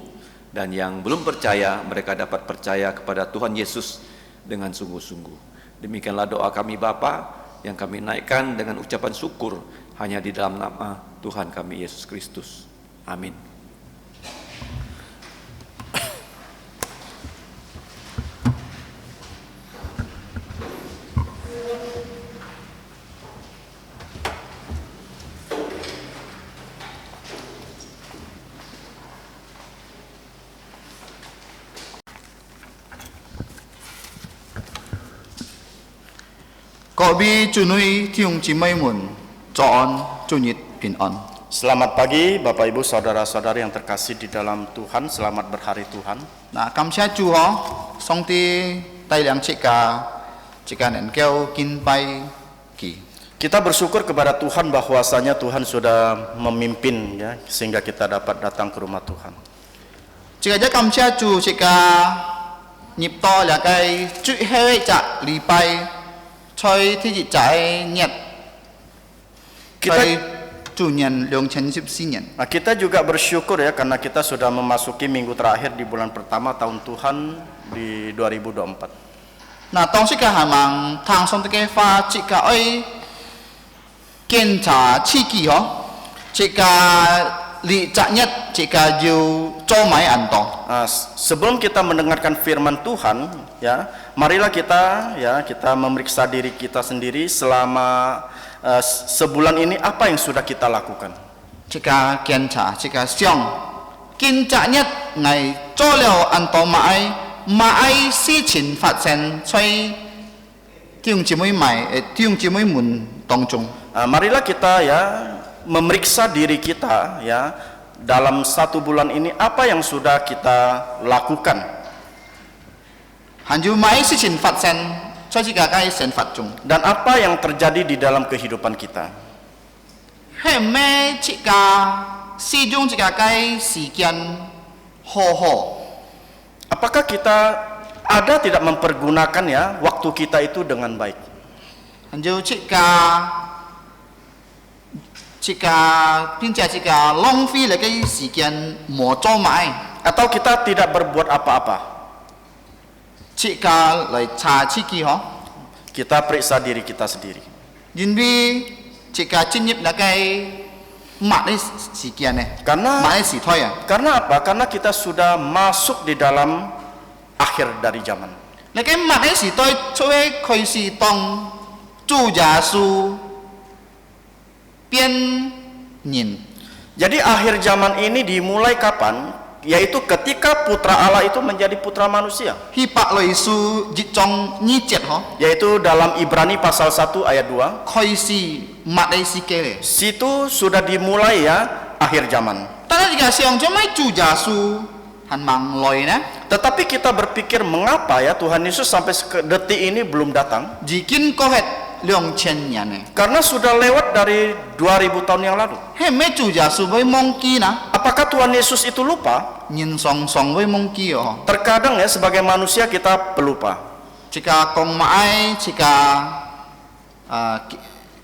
dan yang belum percaya, mereka dapat percaya kepada Tuhan Yesus dengan sungguh-sungguh. Demikianlah doa kami Bapa, yang kami naikkan dengan ucapan syukur hanya di dalam nama Tuhan kami Yesus Kristus. Amin. Kobi Junui Tiung Cimaimun, John Junit Bin On. Selamat pagi Bapak Ibu Saudara-saudari yang terkasih di dalam Tuhan. Selamat berhari Tuhan. Nah, kamsia Chu ho, song ti tai liang jika nen keo kin pai ki. Kita bersyukur kepada Tuhan bahwasanya Tuhan sudah memimpin, ya, sehingga kita dapat datang ke rumah Tuhan. Jika kamsia Chu jika nyipto lakai cui hewe cak lipai choi ti jai nyet. Kita Junian 2014. Nah, kita juga bersyukur ya karena kita sudah memasuki minggu terakhir di bulan pertama tahun Tuhan di 2024. Nah, tong jika hamang tang song te fa jika oi kiểm tra chi kỳ ho jika li cak nyet jika ju cho mai antong. Nah, sebelum kita mendengarkan firman Tuhan, ya, marilah kita memeriksa diri kita sendiri selama sebulan ini apa yang sudah kita lakukan. Jika kiểm tra jika siang kin cak nyet ngai cho liao antong mai si chin phát sinh chui tiung jimui mai tiung jimui mun tong chung. Marilah kita ya memeriksa diri kita ya dalam satu bulan ini apa yang sudah kita lakukan. Hanju mai si chin phát sinh cho jika kai sen phát chung. Dan apa yang terjadi di dalam kehidupan kita. Hemme jika si jung jika kai si kian ho ho. Apakah kita ada tidak mempergunakan ya waktu kita itu dengan baik? Hanju jika pinja jika long fi lagi si kian mo cho mai. Atau kita tidak berbuat apa-apa? Jika lai cha ciki ho. Kita periksa diri kita sendiri. Yunbi jika cinyip lagi mak ni si kian Karena mak si toy ya. Karena apa? Karena kita sudah masuk di dalam akhir dari zaman. Lagi mak ni si toy cuy koi si tong 住家书编年 Jadi akhir zaman ini dimulai kapan? Yaitu ketika putra Allah itu menjadi putra manusia. Hi pak lo Yesu jit chong ni jet ho. Yaitu dalam Ibrani pasal 1 ayat 2. Khoi si mat ai si kele. Situ sudah dimulai ya akhir zaman. Tana jika siang cuma cu jasu han mang loi na. Tetapi kita berpikir mengapa ya Tuhan Yesus sampai detik ini belum datang? Jikin kohet leong chen ne. Karena sudah lewat dari 2000 tahun yang lalu. He me cu jasu boy mongki na. Apakah Tuhan Yesus itu lupa? Nyin song song boy mongki yo. Terkadang ya sebagai manusia kita pelupa. Jika kong maai jika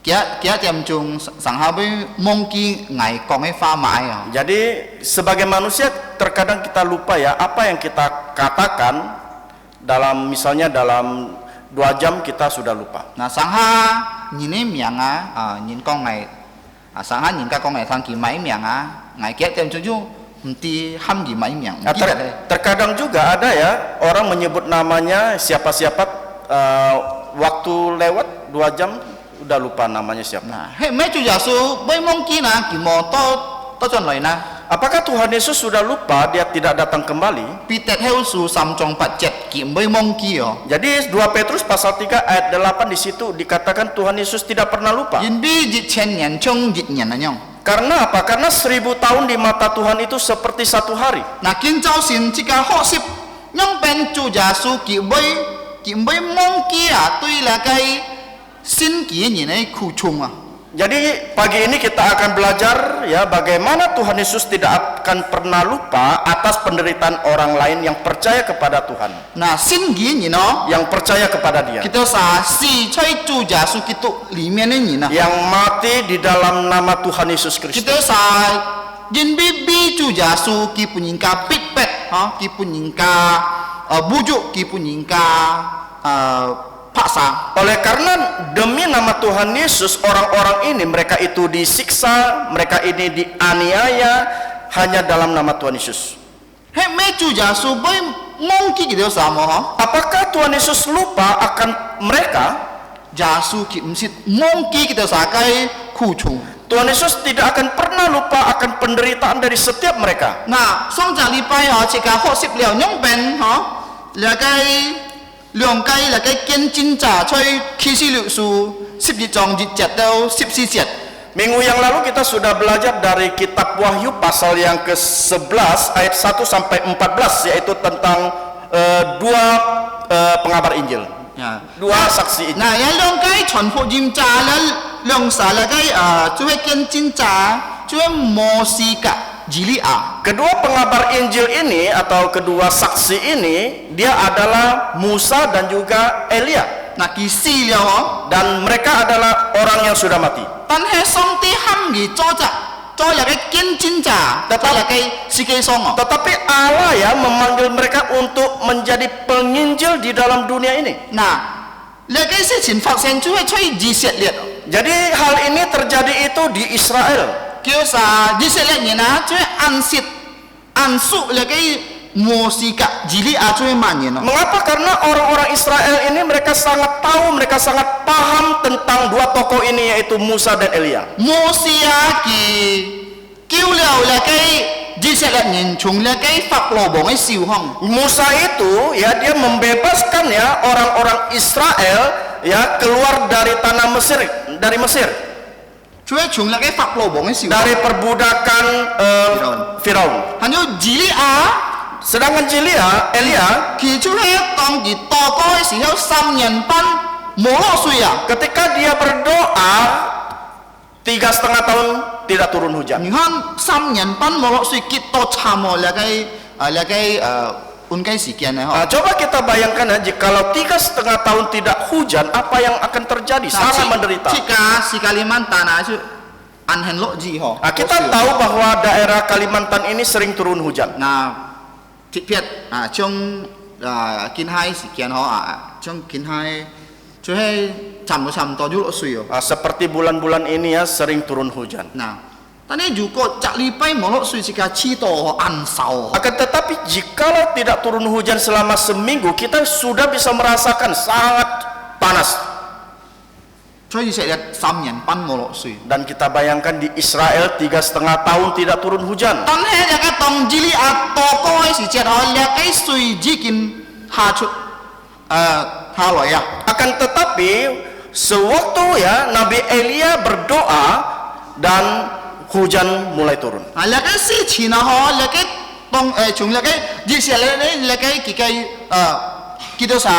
kia tiam chung sang ha boy mongki ngai kong e fa maai yo. Jadi sebagai manusia terkadang kita lupa ya apa yang kita katakan dalam misalnya dalam 2 jam kita sudah lupa. Nah sang ha nyin e miang nyin kong ngai sang ha nyin ka kong ngai thang ki mai miang ngai kia tiam chung ju mti ham gi mai miang. Nah, terkadang juga ada ya orang menyebut namanya siapa-siapa waktu lewat 2 jam udah lupa namanya siapa. Nah, he me chu jasu boy mongki na ki mo to chon loi na. Apakah Tuhan Yesus sudah lupa dia tidak datang kembali? Pitet heu su sam chong pat jet ki boy mongki yo. Jadi 2 Petrus pasal 3 ayat 8 di situ dikatakan Tuhan Yesus tidak pernah lupa. Yin bi jit chen nyan chong jit nyan na nyong. Karena apa? Karena 1000 tahun di mata Tuhan itu seperti 1 hari. Na kin chao sin jika ho sip nyong pen chu jasu ki boy mongki tui la kai sin ki nyin ai khu chung Jadi pagi ini kita akan belajar ya bagaimana Tuhan Yesus tidak akan pernah lupa atas penderitaan orang lain yang percaya kepada Tuhan. Nah, sin gi nyin no. Yang percaya kepada Dia. Kita sa si choi chu jasu kitu li mian nyin na. Yang mati di dalam nama Tuhan Yesus Kristus. Kita sa jin bi chu jasu ki punyingka pit pet ki punyingka bujuk ki punyingka paksa. Oleh karena demi nama Tuhan Yesus orang-orang ini mereka itu disiksa, mereka ini dianiaya hanya dalam nama Tuhan Yesus. He mecu jasu boy mongki gitu sama ha. Apakah Tuhan Yesus lupa akan mereka? Jasu ki msit mongki gitu sakai kucung. Tuhan Yesus tidak akan pernah lupa akan penderitaan dari setiap mereka. Nah, song jang lipai ha jika ho sip liao nyong ben ha. Lakai 兩雞嚟雞堅煎炸吹 kisi 六數11章節到14節。 Minggu yang lalu kita sudah belajar dari kitab Wahyu pasal yang ke-11 ayat 1 sampai 14 yaitu tentang 2 pengabar Injil. Ya. 2 saksi Injil. Nah, yang 兩雞傳福音炸了兩撒嚟雞就係堅煎炸，就係摩西噶。 Kedua pengabar Injil ini atau kedua saksi ini dia adalah Musa dan juga Elia. Nah, kisi liao dan mereka adalah orang yang sudah mati. Tan he song ti ham gi cho ya cái kiên chính trả, tetapi Allah ya memanggil mereka untuk menjadi penginjil di dalam dunia ini. Nah, jadi hal ini terjadi itu di Israel. Mengapa? Karena orang-orang Israel ini mereka sangat tahu, mereka sangat paham tentang 2 tokoh ini yaitu Musa dan Elia. Musa itu ya dia membebaskan ya orang-orang Israel ya keluar dari tanah Mesir, dari Mesir. Dari perbudakan Firaun. Sedangkan Elia ketika dia berdoa 3,5 tahun tidak turun hujan. Coba kita bayangkan aja kalau 3,5 tahun tidak hujan, apa yang akan terjadi? Sangat menderita. Kita tahu bahwa daerah Kalimantan ini sering turun hujan. Seperti bulan-bulan ini ya sering turun hujan. Akan tetapi jikalau tidak turun hujan selama seminggu, kita sudah bisa merasakan sangat panas. 所以成日3年半冇落水。 Dan kita bayangkan di Israel 3,5 tahun tidak turun hujan. 但係一個當以利亞多過嘅時節，嗬，一個水已經下來啊。 Akan tetapi sewaktu ya Nabi Elia berdoa dan hujan mulai turun. 啊，一個事情啊，嗬，一個當從一個以色列咧，一個叫做啥？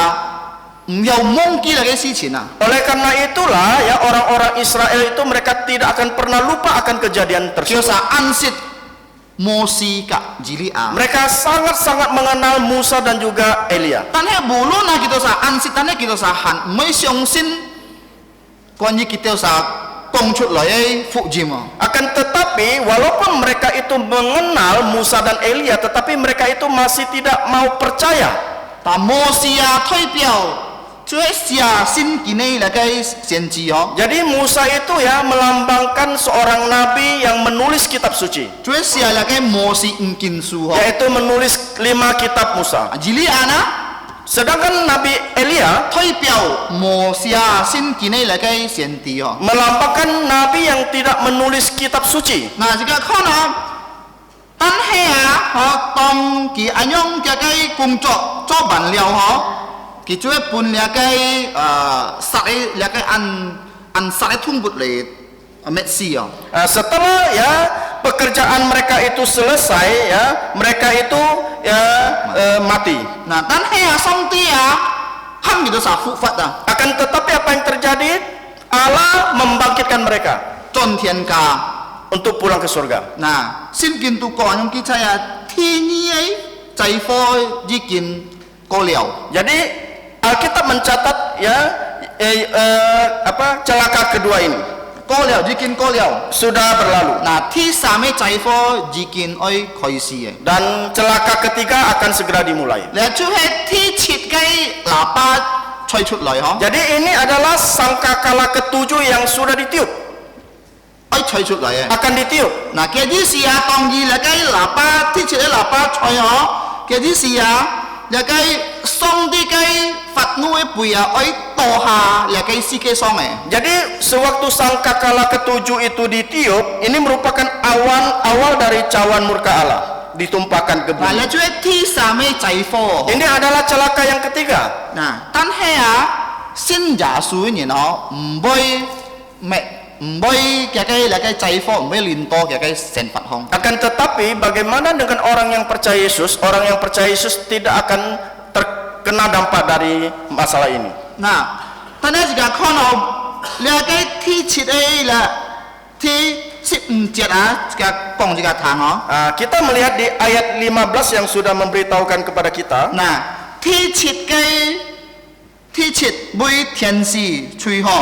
Enggak mungkin lagi sih Cina. Oleh karena itulah ya orang-orang Israel itu mereka tidak akan pernah lupa akan kejadian tersebut. Kiosa ansit Mosi kak Jilia. Mereka sangat-sangat mengenal Musa dan juga Elia. Tanah bulu nah kita sa ansit tanah kita sa han mới xiong sin konyi kita sa kongcut loy fujima. Akan tetapi walaupun mereka itu mengenal Musa dan Elia, tetapi mereka itu masih tidak mau percaya. Ta Mosi ya thôi piao. Sia sin kini lagi senji ho. Jadi Musa itu ya melambangkan seorang nabi yang menulis kitab suci, Sia lagi Mosi ingkin su ho. yaitu menulis 5 kitab Musa. Jili ana Sedangkan Nabi Elia thôi piao Mosia sin kini lagi senti ho. melambangkan nabi yang tidak menulis kitab suci. Nah jika kau nak tan hea ho tong ki anyong kia kai kung cho ban liao ho. Ki cuy pun lia kai sare lia kai an sare tung but le Messi ya. Setelah ya pekerjaan mereka itu selesai ya, mereka itu ya mati. Nah tan hea song tia ham gitu sa fu fat dah. Akan tetapi apa yang terjadi? Allah membangkitkan mereka Con Thiên Ca. untuk pulang ke surga. Nah xin kin tu ko anyong ki saya thi ni ai cai fo ji kin ko liao. Jadi Alkitab mencatat ya celaka kedua ini Ko liao ji kin ko liao. sudah berlalu. Nah thi sa me cai fo ji kin oi khoi si ai. Dan celaka ketiga akan segera dimulai. แล้วช่วยที่ฉิดใกล้หลาป้าช่วยชุดลอยฮะ Jadi ini adalah sangkakala ketujuh yang sudah ditiup, ไอ้ช่วยชุดลอยอ่ะ akan ditiup. น่ะเกียรติเสียตองยีแล้วใกล้หลาป้าที่ฉิดได้หลาป้าช่วยฮะเกียรติเสียแล้วใกล้ซ่องที่ใกล้ฝัดนู้ไอ้ปุยอ่ะไอ้โตหาแล้วใกล้ซีเกซ่องไง Jadi sewaktu sangkakala ketujuh itu ditiup, ini merupakan awal dari cawan murka Allah ditumpahkan ke น่ะ bumi. แล้วช่วยที่สามไม่ใจฟอ Ini adalah celaka yang ketiga. น่ะตั้นให้อ่ะสิ้นยาสูเนี่ยเนาะไม่ไม่ไม่แกใกล้แล้วใกล้ใจฟอไม่ลินโตแกใกล้เซนฝัดห้อง Akan tetapi bagaimana dengan orang yang percaya Yesus? Orang yang percaya Yesus tidak akan terkena dampak dari masalah ini. น่ะท่านนี้จะข้อเราเรียกที่ชิดเอละที่17จะกองจะทางเหรอ Kita melihat di ayat 15 yang sudah memberitahukan kepada kita. น่ะที่ชิดที่ชิดบุยเทียนสีชุยหอ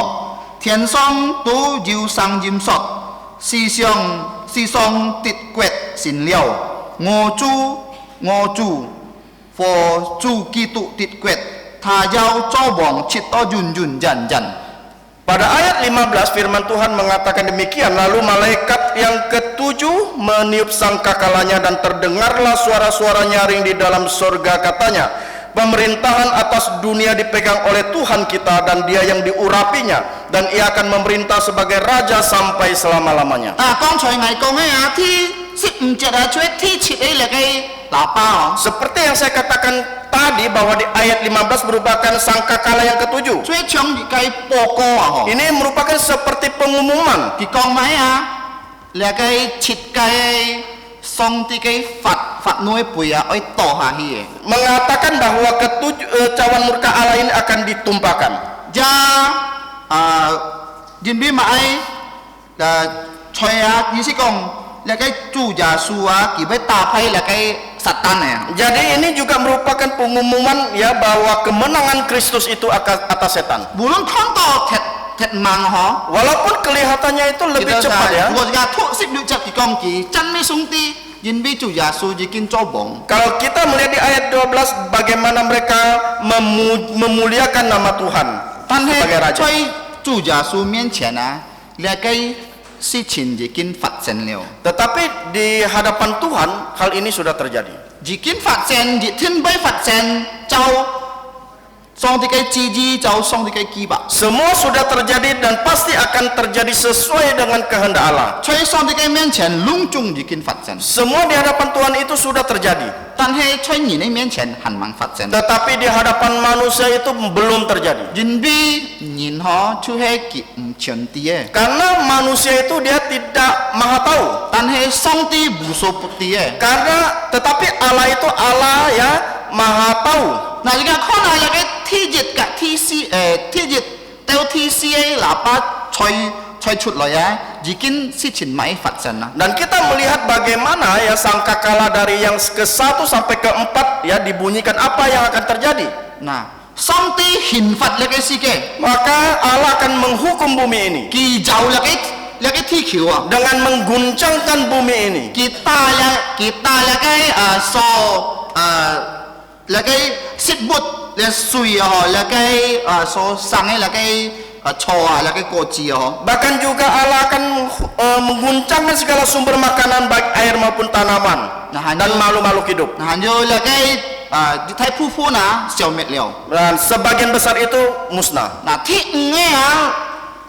เทียนซองตูยิวสังยิมสดสีซองติดเกวดสินเลี้ยวงอจูฟอจูกีตุติดเกวดทายาวเจ้าบองชิดต่อยุนจัน Pada ayat 15 firman Tuhan mengatakan demikian, lalu malaikat yang ketujuh meniup sangkakalanya dan terdengarlah suara-suara nyaring di dalam surga, katanya, pemerintahan atas dunia dipegang oleh Tuhan kita dan Dia yang diurapinya, dan Ia akan memerintah sebagai raja sampai selama-lamanya. 剛才我講嘅ที่17ช่วยที่ฉิดไอ้เลยcái喇叭 Seperti yang saya katakan tadi bahwa di ayat 15 merupakan sangkakala yang ketujuh. ช่วยช่องcái poko Ini merupakan seperti pengumuman. ที่กองไม้เลยcáiฉิดcái songที่cái phạt nuôi bùiไอ้ต่อหาฮี Mengatakan bahwa cawan murka Allah ini akan ditumpahkan. จะยินดีมาไอ้ช่วยยี่สิกองเลยcáiจู่ยาสัวกี่ใบตาไพ่เลยcái Satan ya. Jadi ini juga merupakan pengumuman ya bahwa kemenangan Kristus itu atas setan. Belum contoh tet mang ho. Walaupun kelihatannya itu lebih cepat ya. Gua juga tuh sip dicap di kongki, can me sungti, yin bi cu yasu jikin cobong. Kalau kita melihat di ayat 12 bagaimana mereka memuliakan nama Tuhan sebagai raja. 在主耶稣面前啊，了解事情已經發生了。 Tetapi di hadapan Tuhan hal ini sudah terjadi. 已經發生，熱天被發生，就上帝嘅旨意就上帝嘅計劃。 Semua sudah terjadi dan pasti akan terjadi sesuai dengan kehendak Allah. 在上帝嘅面前，隆重已經發生， Semua di hadapan Tuhan itu sudah terjadi. 但係在人嘅面前還未發生。 Tetapi di hadapan manusia itu belum terjadi. 因為人可就係佢唔全知嘅， Karena manusia itu dia tidak maha tahu. 但係上帝無所不知嘅。 Karena tetapi Allah itu Allah ya maha tahu. 嗱，而家可能有嘅天熱嘅天熱到 TCA 喇叭吹出來啊，已經事情未發生啦。 Dan kita melihat bagaimana ya sangkakala dari yang ke-1 sampai ke-4 ya dibunyikan apa yang akan terjadi. 嗱，上帝刑罰你嘅世界， Maka Allah akan menghukum bumi ini 佢就你嘅天橋啊， dengan mengguncangkan bumi ini. 佢打你嘅你嘅食物你水啊，你嘅所生嘅你嘅錯啊，你嘅果子啊。 Bahkan juga Allah akan mengguncangkan segala sumber makanan baik air maupun tanaman Nah, dan makhluk-makhluk hidup. 嗱，就你嘅太普普呢消滅了。 Dan sebagian besar itu musnah. 嗱，天五啊，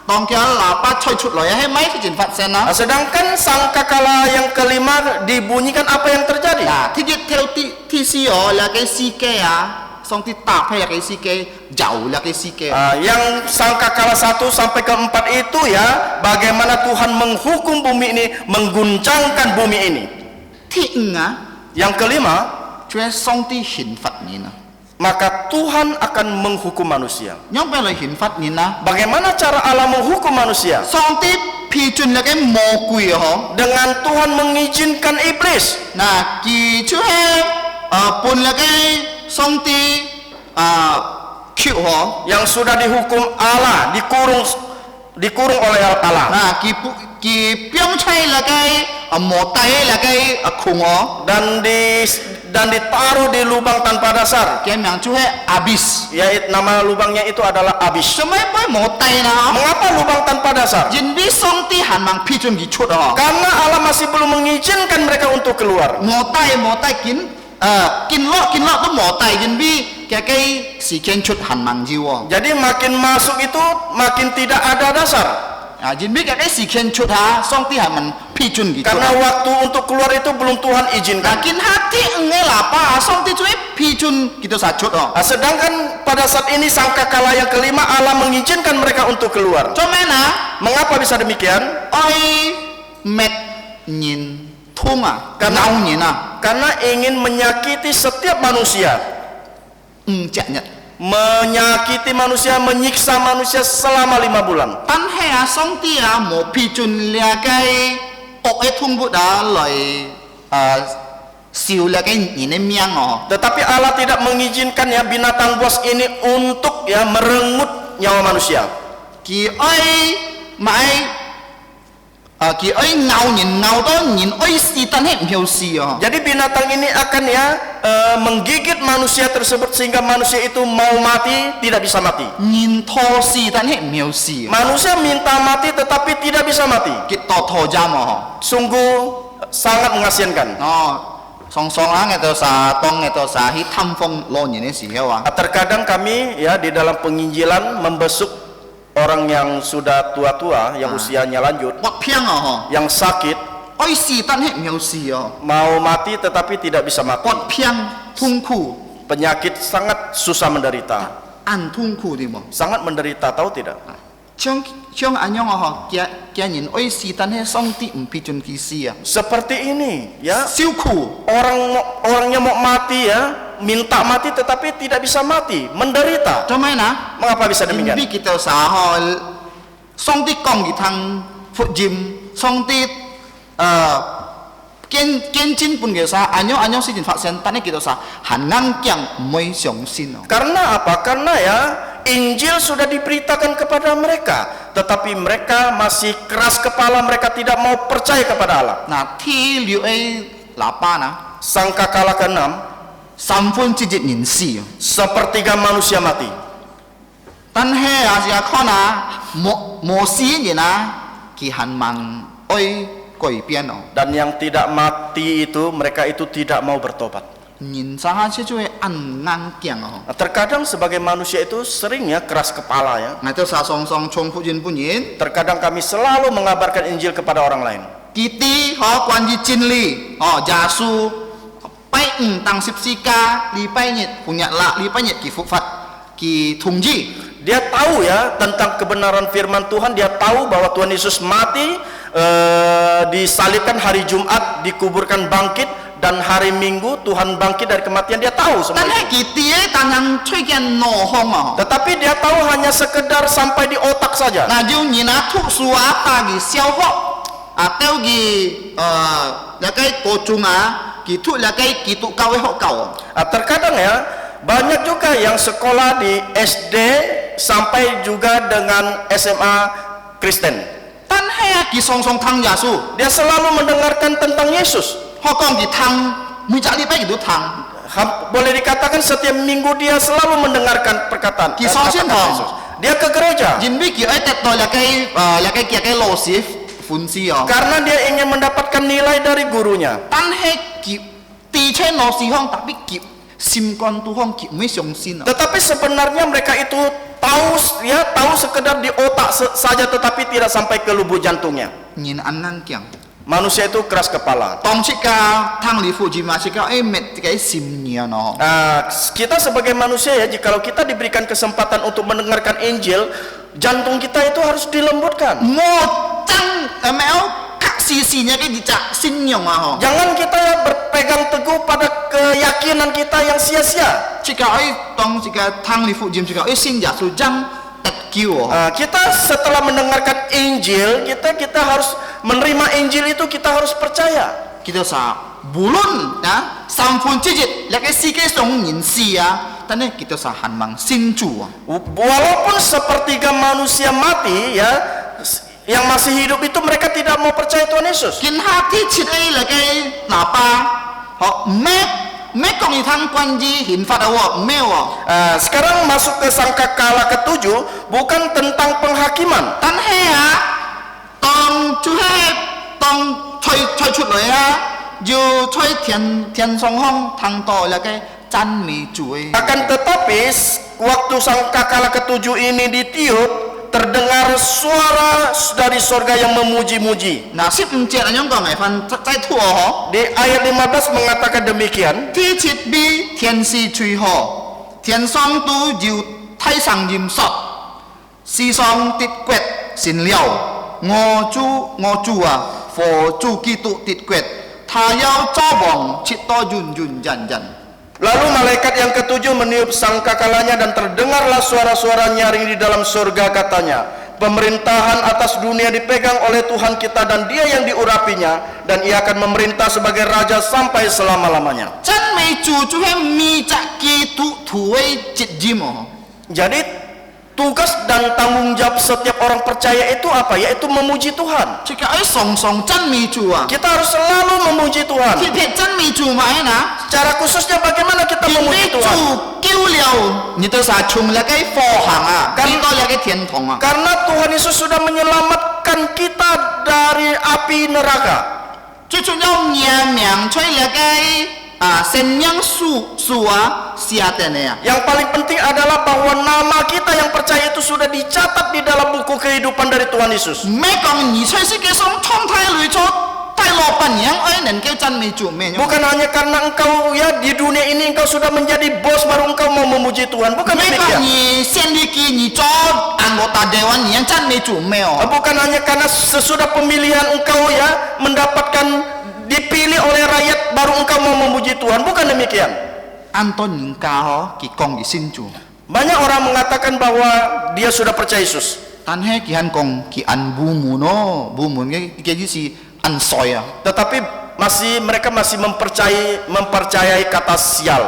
當佢喇叭吹出來係咪事情發生啊？ Sedangkan sangkakala yang kelima dibunyikan apa yang terjadi? 嗱，天一跳天使哦，你嘅司機啊，上帝搭配你嘅司機，有你嘅司機。 Yang sangkakala 1 sampai ke-4 itu ya bagaimana Tuhan menghukum bumi ini, mengguncangkan bumi ini. 天五啊， Yang kelima, 就係上帝刑罰人啊。 maka Tuhan akan menghukum manusia. 樣俾你刑罰人啊？ Bagaimana cara Allah menghukum manusia? 上帝批准你嘅魔鬼啊， Dengan Tuhan mengizinkan iblis. 嗱，佢就係判你嘅上帝扣啊， yang sudah dihukum Allah, dikurung oleh Allah 嗱，佢標出你嘅魔帝你嘅窮啊， dan ditaruh di lubang tanpa dasar. 嘅名就係 abis。 Yaitu nama lubangnya itu adalah abis. 做咩唔魔帝啦？ Mengapa lubang tanpa dasar? 因為上帝還未批准佢出啊。 Karena Allah masih belum mengizinkan mereka untuk keluar. 魔帝見落都魔帝，因為嘅時間出還未要 Jadi makin masuk itu makin tidak ada dasar. 啊，因為嘅時間出下，上帝還未批准佢出。 Karena waktu untuk keluar itu belum Tuhan 嗱， izinkan. 見下啲嘅喇叭，上帝就會批准佢到出啊。 Sedangkan pada saat ini sangkakala yang kelima Allah mengizinkan mereka untuk keluar. 做咩呢？ Mengapa bisa demikian? 愛滅人痛啊，鬧人啊， Karena ingin menyakiti setiap manusia. 唔隻日。 Menyakiti manusia, menyiksa manusia selama 5 bulan. 但係啊，上帝啊冇批准你嘅惡嘅痛苦啊來燒你嘅人嘅命哦。 Tetapi Allah tidak mengizinkan ya binatang buas ini untuk ya merenggut nyawa manusia. 佢愛買佢愛咬人咬到人愛死，但係唔曉死哦。 Jadi binatang ini akan ya menggigit manusia tersebut sehingga manusia itu mau mati tidak bisa mati. 人拖死，但係唔曉死。 Manusia minta mati tetapi tidak bisa mati. 佢拖針哦。 Sungguh sangat mengasihkan. 上啊，我到啥當我到啥去探訪老人嘅時候啊， Terkadang kami ya di dalam penginjilan membesuk orang yang sudah tua-tua, yang usianya lanjut, 我偏啊 yang sakit, 愛死，但係唔曉死哦。 mau mati tetapi tidak bisa mati. 我偏痛苦， Penyakit sangat susah menderita. 按痛苦的嘛。 Sangat menderita, tahu tidak? 像安樣啊，家人愛死，但係上帝唔批准佢死啊， Seperti ini ya. 受苦。 Orangnya mau mati ya, minta mati tetapi tidak bisa mati, menderita. 做咩呢？ Mengapa bisa 因 demikian? 為佢到啥上帝講佢通福音，上帝見證本嘅啥，安樣事情發生，但係佢到啥，還硬講唔會相信哦。 Karena apa? Karena ya Injil sudah diberitakan kepada mereka, tetapi mereka masih keras kepala, mereka tidak mau percaya kepada Allah. 嗱，天了誒喇叭呢， Sangkakala ke-6, 3分之一人死哦。 sepertiga manusia mati. 但係啊，是看啊，冇死人啊，佢還蠻愛改變哦。 Dan yang tidak mati itu, mereka itu tidak mau bertobat. nhìn sang chứ chui ăn ngang kiang oh. Terkadang sebagai manusia itu seringnya keras kepala ya. Ngay tu sa song song chong phu jin pu yin. Terkadang kami selalu mengabarkan Injil kepada orang lain. Kiti ho quan ji chin li. Oh jasu. Pai tang sip sika li pai nyet punya la li pai nyet ki fu fat ki thung ji. Dia tahu ya tentang kebenaran firman Tuhan. Dia tahu bahwa Tuhan Yesus mati, disalibkan hari Jumat, dikuburkan bangkit, dan hari Minggu Tuhan bangkit dari kematian. Dia tahu semua Tan itu. hai kiti tanang chui kian no hong oh. Tetapi dia tahu hanya sekedar sampai di otak saja. Na jiu nhìn á thu su á ta gi xiao ho. Teo gi la kai ko chung á ki thu la kai ki tu kau ho kau. Terkadang ya banyak juga yang sekolah di SD sampai juga dengan SMA Kristen. Tan hai ki song song thang ya su. Dia selalu mendengarkan tentang Yesus. Ho kong ki thang mi ja li pai ki tu thang. Boleh dikatakan setiap minggu dia selalu mendengarkan perkataan Kisah kata-kata siapa? Yesus. Dia ke gereja Jin bi ki ai tet to la kai kia kai lo sif fun si oh. karena dia ingin mendapatkan nilai dari gurunya. Tan hai ki ti chen lo si hong tapi ki sim kon tu hong ki mi xiong sin. Tetapi sebenarnya mereka itu tahu sekedar di otak saja, tetapi tidak sampai ke lubuk jantungnya. Nhìn ăn ngang kiang. Manusia itu keras kepala. Tong chika thang li fu ji ma chika met kai sim nia no. Nah, kita sebagai manusia ya, jikalau kita diberikan kesempatan untuk mendengarkan Injil, jantung kita itu harus dilembutkan. Mo chang mel kak sisinya kai dicak sin nyong ah ho. Jangan kita ya berpegang teguh pada keyakinan kita yang sia-sia. Chika tong chika thang li fu jim chika sin ja su jang tat kiu. Kita setelah mendengarkan Injil, kita harus menerima Injil itu, kita harus percaya. Kita sa bulun ya sampun cicit la kai si kai song yin si ya. Tane kita sa han mang sin chu. Walaupun sepertiga manusia mati ya, yang masih hidup itu mereka tidak mau percaya Tuhan Yesus. Kin hati chit ai la kai napa. Ho me kong thang quan ji hin fat awo me wo. Sekarang masuk ke sangkakala ke-7, bukan tentang penghakiman. Tan he ya tong chu he tong choi chut le ya ju choi tian song hong thang to la kai chan mi chu ai. Akan tetapi waktu sangkakala ke-7 ini ditiup, terdengar suara dari surga yang memuji-muji. Na sip ncet anyong ko ngai fan cai tu ho. Di ayat 15 mengatakan demikian. Ti chit bi tian si chui ho. Tian song tu jiu tai sang jim sot. Si song tit kwet sin liao. Ngo chu fo chu ki tu tit kwet. Ta yao zao bong chit to jun jan. Lalu malaikat yang ke-7 meniup sangkakalanya dan terdengarlah suara-suara nyaring di dalam surga, katanya, pemerintahan atas dunia dipegang oleh Tuhan kita dan Dia yang diurapinya, dan Ia akan memerintah sebagai raja sampai selama-lamanya. Chan mei chu he mi cak ki tu wei chit jim ho. Jadi tugas dan tanggung jawab setiap orang percaya itu apa? Yaitu memuji Tuhan. Chika ai song chan mi chu a. Kita harus selalu memuji Tuhan. Ki phe chan mi chu mai na. Secara khususnya bagaimana kita Ki memuji mei Tuhan? chu kiu liao. Ni to sa chung la kai fo hang a. Kan to la kai tian tong a. Karena Tuhan Yesus sudah menyelamatkan kita dari api neraka. Chu nyong nia miang choi la kai sen yang su sia tene ya. Yang paling penting adalah bahwa nama kita yang percaya itu sudah dicatat di dalam buku kehidupan dari Tuhan Yesus. Me kong ni choi si ke song chong tai lui cho tai lo pan yang ai nen ke chan mi chu me. Bukan hanya karena engkau ya di dunia ini engkau sudah menjadi bos baru engkau mau memuji Tuhan. Bukan Me kong demikian. ni sen di ki ni cho anggota dewan ni yang chan mi chu me o. Bukan hanya karena sesudah pemilihan engkau ya mendapatkan dipilih oleh rakyat baru engkau mau memuji Tuhan. Bukan demikian. Anton ning ka ho ki kong ki sin chu. Banyak orang mengatakan bahwa dia sudah percaya Yesus. Tan he ki han kong ki an bu mu no. Bu mu ke ji si an soya. Tetapi mereka masih mempercayai kata sial.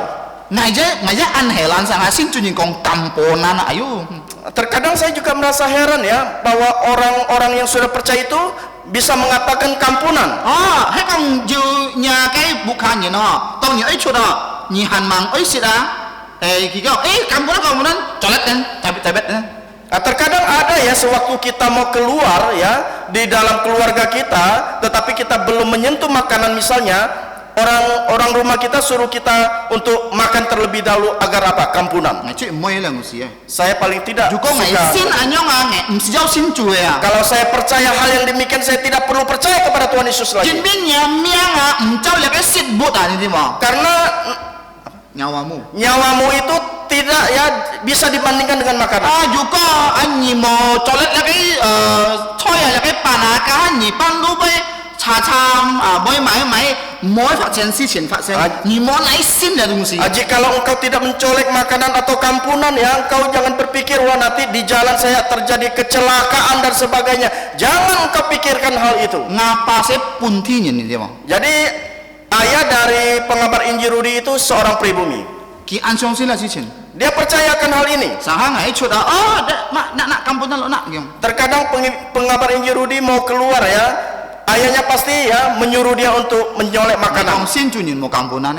Ngaja an helan sang sin chu ning kong kamponan ayu. Terkadang saya juga merasa heran ya bahwa orang-orang yang sudah percaya itu bisa mengatakan kampunan. He kong ju nya kai bukan ni no. Tong ni ai chu da. Ni han mang ai si da. Ki kau kampunan colet kan. Tabet. Terkadang ada ya sewaktu kita mau keluar ya di dalam keluarga kita, tetapi kita belum menyentuh makanan misalnya, orang rumah kita suruh kita untuk makan terlebih dahulu agar apa? Kampunan. ngai cui moi lang usi Saya paling tidak Juko ngai suka. sin anyong ngai msi jau sin cu ya Kalau saya percaya hal yang demikian, saya tidak perlu percaya kepada Tuhan Yesus lagi. jin bin nya miang mcau le kai sit but ni mo Karena nyawamu nyawamu itu tidak ya bisa dibandingkan dengan makanan. juko anyi mo colet le kai choi le kai panaka ni pan lu bai cha cham moi mai moi phát triển si qian phát triển ni mo nai sin le dong si Jikalau engkau tidak mencolek makanan atau kampunan, ya engkau jangan berpikir wah nanti di jalan saya terjadi kecelakaan dan sebagainya. Jangan engkau pikirkan hal itu. ngapa se punti ni dia mo Jadi ayah dari pengabar Injil Rudi itu seorang pribumi. ki an song sin la si qian Dia percayakan hal ini. sahang ngai chut nak kampunan lo nak gyong Terkadang pengabar Injil Rudi mau keluar ya, ayahnya pasti ya menyuruh dia untuk menyolek makanan. Kong sin junin mo kampunan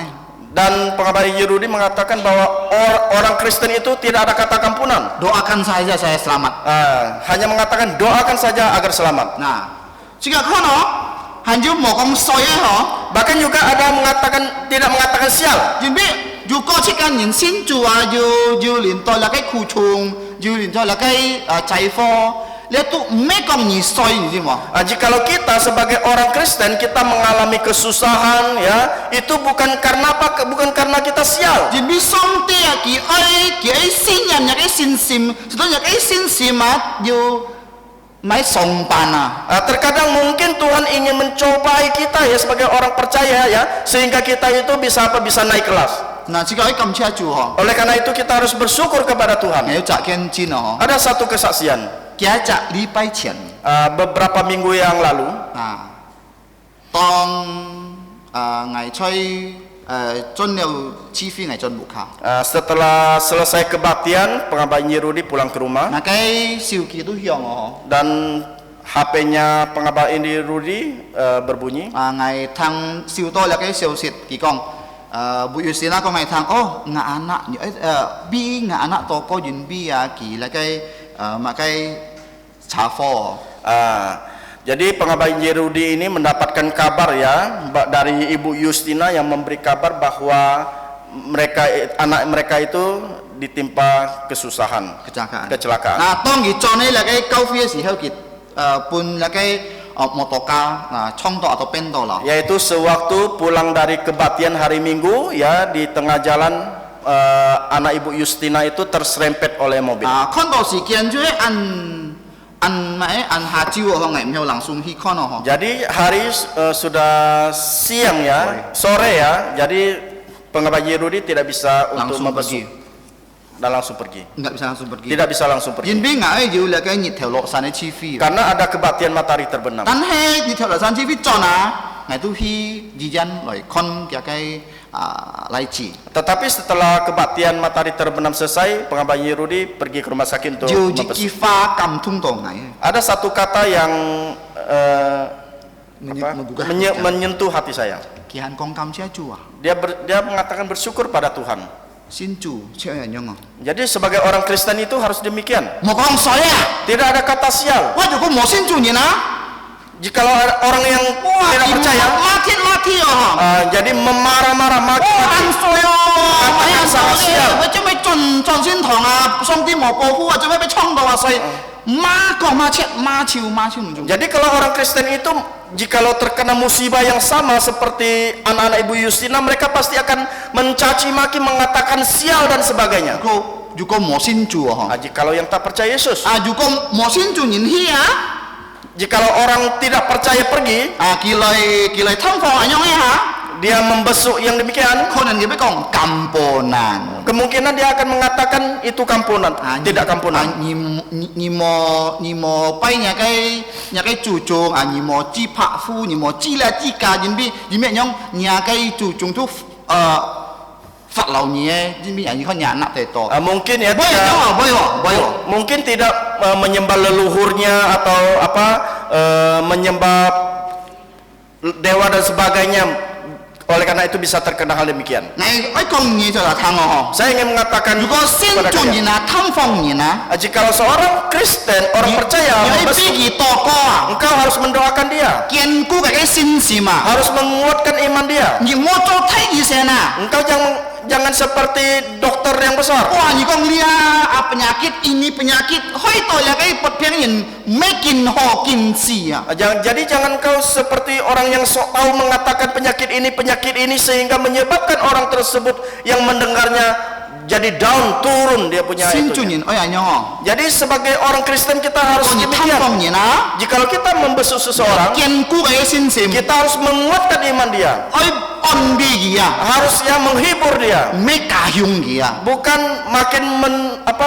Dan pengabar Injil Rudi mengatakan bahwa orang Kristen itu tidak ada kata kampunan. doakan saja saya selamat. Hanya mengatakan doakan saja agar selamat. Nah, jika kono hanju mo kong soye ho, Bahkan juga ada mengatakan tidak mengatakan sial. jimbi juko jika nin sin ju ju lin to la kai ku chung, ju lin to la kai cai fo, le tu me kong ni soy ni mo. Jikalau kita sebagai orang Kristen kita mengalami kesusahan ya, itu bukan karena apa? Bukan karena kita sial. Jimbi song te ki ai sin yan ya kai sin sim, sedang ya kai sin simat ju mai song pana. Terkadang mungkin Tuhan ingin mencobai kita ya sebagai orang percaya ya, sehingga kita itu bisa naik kelas. Nah, jika ai kam chia ju ho, Oleh karena itu kita harus bersyukur kepada Tuhan. ngai cak ken jin ho. Ada satu kesaksian Kia cak li pai qian. beberapa minggu yang lalu. Nah, tong ngai choi chon liu chi fi ngai chon bu kha. Setelah selesai kebaktian, pengabar Injil Rudi pulang ke rumah Nah, kai siu ki tu hiong ho. dan HP-nya pengabar Injil Rudi berbunyi. Ngai thang siu to la kai siu sit ki kong. Bu Yusina ko ngai thang oh nga anak bi nga anak to ko yin bi ya ki la kai ma kai cha fo. Jadi pengabar Injil Rudi ini mendapatkan kabar ya dari Ibu Yustina yang memberi kabar bahwa anak mereka itu ditimpa kesusahan, kecelakaan. Nah, tong ki chon la kai kau fi si hau ki pun la kai motoka chong to atau pen to la. Yaitu sewaktu pulang dari kebaktian hari Minggu ya, di tengah jalan anak Ibu Yustina itu terserempet oleh mobil. Kon to si kian ju an ha jiu ho ngai myo langsung hi kon ho. Jadi hari sudah siang ya, sore ya. Jadi pengabar Injil Rudi tidak bisa untuk Langsung membesuk dan langsung pergi. Enggak bisa langsung pergi. Tidak bisa langsung pergi. Yin bi ngai jiu la kai ni theo lo san chi fi. Karena ada kebaktian matahari terbenam. Tan he ni theo lo san chi fi chona ngai tu hi ji jan loi kon kya kai lai chi. Tetapi setelah kebaktian matahari terbenam selesai, pengabar Injil Rudi pergi ke rumah sakit untuk Jiu ji membesuk. ki fa kam tung to ngai. Ada satu kata yang Menggugah menyentuh hati saya. ki han kong kam sia chu Dia mengatakan bersyukur pada Tuhan. sin chu che nyong. Jadi sebagai orang Kristen itu harus demikian. Mo kong soya. Tidak ada kata sial. Wa ju ko mo sin chu ni na. Jikalau ada orang yang tidak percaya, mati yo. jadi memarah-marah Oh, maki-maki, an soyo. Katakan sama sial. 我准备转先堂啊，上啲冇保護啊，準備被衝到啊，所以馬講馬切馬超唔中。 Jadi kalau orang Kristen itu jikalau terkena musibah yang sama seperti anak-anak Ibu Yustina, mereka pasti akan mencaci maki, mengatakan sial dan sebagainya. 如果冇先做啊， Jikalau yang tak percaya Yesus, 如果冇先做人去啊， jikalau orang tidak percaya pergi, 佢嚟通貨人用嘅嚇， dia membesuk yang demikian, 可能佢俾講咁波難。 kemungkinan dia akan mengatakan itu kampunan, tidak kampunan. 你冇俾人嘅注重你冇知拍夫，你冇知啦知家人邊，你咩樣人嘅注重都法流你嘅，你咩人佢人納得多。 Mungkin ya Boleh tidak, jawab, boleh. mungkin tidak menyembah leluhurnya atau menyembah dewa dan sebagainya. Oleh karena itu bisa terkena hal demikian. 我講嘢就係貪我嗬。 Saya ingin mengatakan 如果先 kepada 進 kalian, 人啊，貪放人啊， jikalau seorang Kristen, orang percaya, 你比佢多個啊， engkau harus mendoakan dia, 堅固佢嘅信心啊， harus menguatkan iman dia. 而唔好做睇醫生啊。 Engkau jangan seperti dokter yang besar. 哇！你講你啊penyakit ini penyakit，開到有啲不病人咩見好見治啊。 Jadi jangan kau seperti orang yang sok tahu mengatakan penyakit ini sehingga menyebabkan orang tersebut yang mendengarnya jadi down, turun dia punya 先 itu. 進人哎呀哦， Jadi sebagai orang Kristen kita harus 講你貪 demikian. 放人啊， Jikalau kita membesuk seseorang, 堅固佢嘅信心， kita harus menguatkan iman dia. 愛安慰佢啊， Harusnya menghibur dia, 唔係加凶佢啊。 bukan makin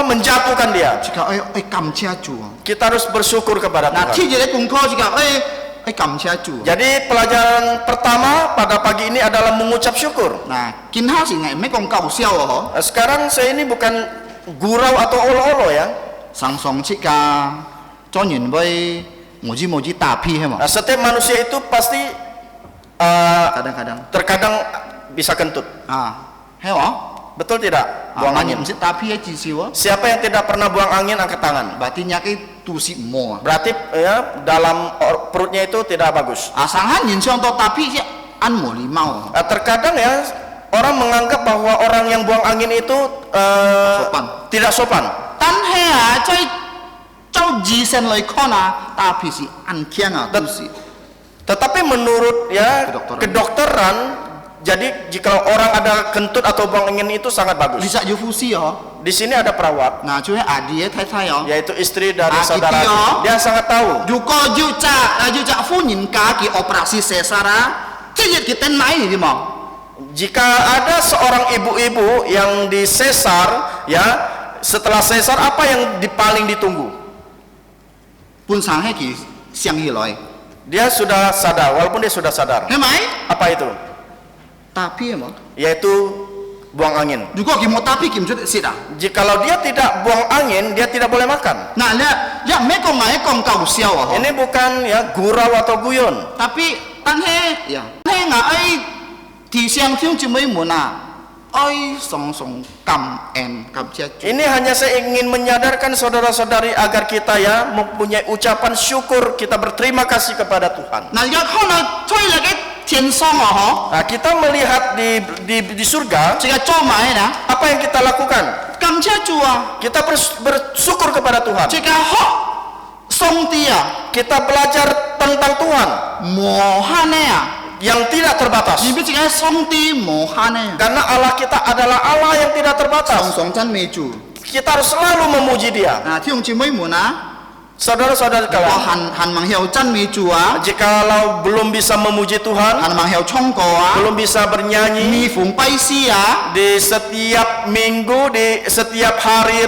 menjatuhkan dia. 即個愛感謝主啊。 Kita harus bersyukur kepada 嗱， Tuhan. 天日嘅功課即個愛感謝主。 Jadi pelajaran pertama pada pagi ini adalah mengucap syukur. 嗱，見下時係唔係講搞笑啊？ Sekarang saya ini bukan gurau atau olo-olo ya. 嗬，上次㗎，做人會無知打屁係嘛？ Setiap manusia itu pasti kadang-kadang terkadang bisa kentut. 係嘛？ Betul tidak? Buang Buang angin angin. mesti tapi ya cisiwa. Siapa yang tidak pernah buang angin angkat tangan. Berarti nyaki tusi mo. Berarti ya dalam perutnya itu tidak bagus. Asangan yin siang to tapi sih an mo limau. Terkadang ya orang menganggap bahwa orang yang buang angin itu Sopan. tidak sopan. Tan he cai cau ji sen loi kona tapi si an kiang tusi. Tetapi menurut ya Kedokteran. kedokteran, jadi jika orang ada kentut atau buang angin itu sangat bagus. Bisa ju fusi ya. Di sini ada perawat, Nah cuy adi ya tai ya. yaitu istri dari Ah, saudara. gitu ya. Dia sangat tahu. Juko juca funin kaki operasi sesara. Cek kita naik ni mau. Jika ada seorang ibu-ibu yang disesar, ya setelah sesar apa yang paling ditunggu? Pun sang he ki siang hiloi. Dia sudah sadar, walaupun dia sudah sadar. Hemai? Apa itu? Tapi emang. Yaitu buang angin. Juko ki mau tapi ki mesti sida. Jikalau dia tidak buang angin, dia tidak boleh makan. Nah, ya mekong ngai kong kau siau ah. Ini bukan ya gurau atau guyon. Tapi tan he, ya. He ngai di siang tiung cumai muna. Ai song kam cia. Ini hanya saya ingin menyadarkan saudara-saudari agar kita ya mempunyai ucapan syukur, kita berterima kasih kepada Tuhan. Nah, ya kau na cuy lagi tian song ah. Nah, kita melihat di surga, Jika cuma na, apa yang kita lakukan? kam cia cua. Kita bersyukur kepada Tuhan. Jika ho song dia Kita belajar tentang Tuhan mohane ya. yang tidak terbatas. Ni jika song di mohane. Karena Allah kita adalah Allah yang tidak terbatas. Song can meju. Kita harus selalu memuji Dia. Nah, tiung cumai muna. Saudara-saudara Kalau sekalian, han mang hiao can meju ah. jikalau belum bisa memuji Tuhan, Han mang hiao chong ko ah. belum bisa bernyanyi Mi fung pai si ah. di setiap minggu, di setiap hari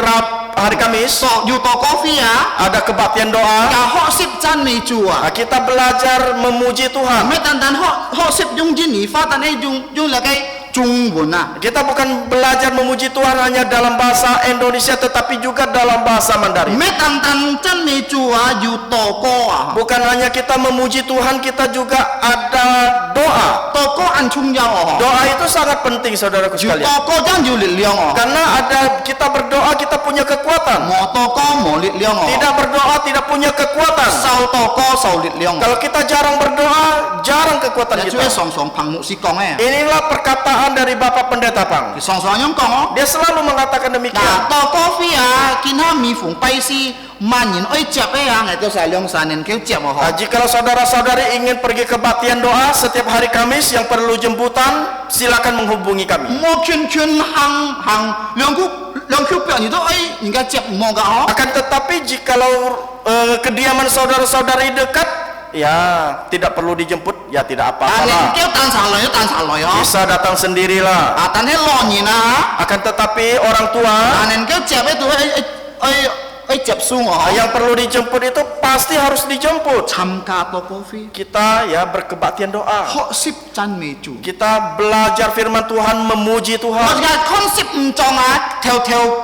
Kamis, So yu to kopi ah. ada kebaktian doa. Ka ho sip can meju ah. Nah, kita belajar memuji Tuhan. Me tan ho sip jung jin ni fa tan ai jung lagai jung bun ah. Kita bukan belajar memuji Tuhan hanya dalam bahasa Indonesia, tetapi juga dalam bahasa Mandarin. Me tan can meju ah yu to ko ah. Bukan hanya kita memuji Tuhan, kita juga ada doa. To ko an chung yao ah. Doa itu sangat penting, saudaraku Yu sekalian. to ko jang yu li liang ah. Karena kita berdoa, kita punya kekuatan. Mo to ko mo li liang ah. Tidak berdoa, tidak punya kekuatan. Sao to ko sao li liang. Kalau kita jarang berdoa, jarang kekuatan Ya cuy kita. song pang mu si kong eh. Inilah perkataan dari Bapak Pendeta Pang. Song nyong kong oh. Dia selalu mengatakan demikian. Nah, to kopi ah, kinha mi fung pai si manin oi jap eh ah, itu salyong sanen keu jap oh. Nah, jika saudara-saudari ingin pergi kebaktian doa setiap hari Kamis yang perlu jemputan, silakan menghubungi kami. Mo kyun hang long ku pian itu oi inga jap mo ga oh. Akan tetapi jikalau kediaman saudara-saudari dekat, ya tidak perlu dijemput, ya tidak Anen apa-apa. keu tan saloy oh. Bisa datang sendirilah. Atan he lo ni na. Akan tetapi orang tua Anen keu jap itu oi jap sung oh. yang perlu dijemput itu pasti harus dijemput. Cham ka to kopi. Kita ya berkebaktian doa. Ho sip chan meju. Kita belajar firman Tuhan, memuji Kalau Tuhan. jika konsep encong ah, theo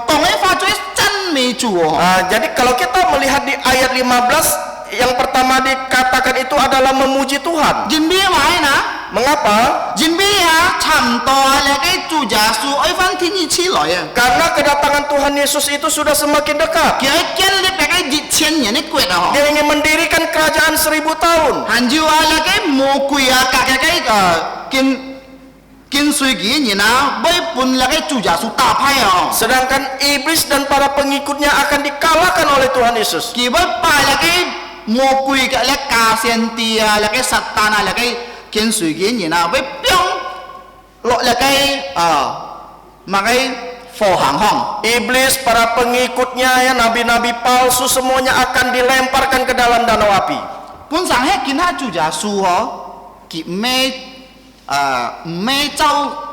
tong eh fa cuy chan meju 主哦， Jadi kalau kita melihat di ayat 15, yang pertama dikatakan itu adalah memuji Tuhan. 人比买呢， Mengapa? 人比啊，差唔多那个主耶稣爱翻天一起来啊， Karena kedatangan Tuhan Yesus itu sudah semakin dekat. 佢建立那个1000年的国啊， Dia ingin mendirikan kerajaan 1000 tahun. 含住啊那个魔鬼啊，隔跟随佢人啊，要分那个主耶稣打败哦， Sedangkan iblis dan para pengikutnya akan dikalahkan oleh Tuhan Yesus. 佢要拜那个魔鬼嘅那假先知啊，那个撒旦啊，那个跟随佢人啊，要變落那個乜個火行行。 Iblis, para pengikutnya, ya nabi-nabi palsu semuanya akan dilemparkan ke dalam danau api. 本身係見下主耶穌嗬，佢咩走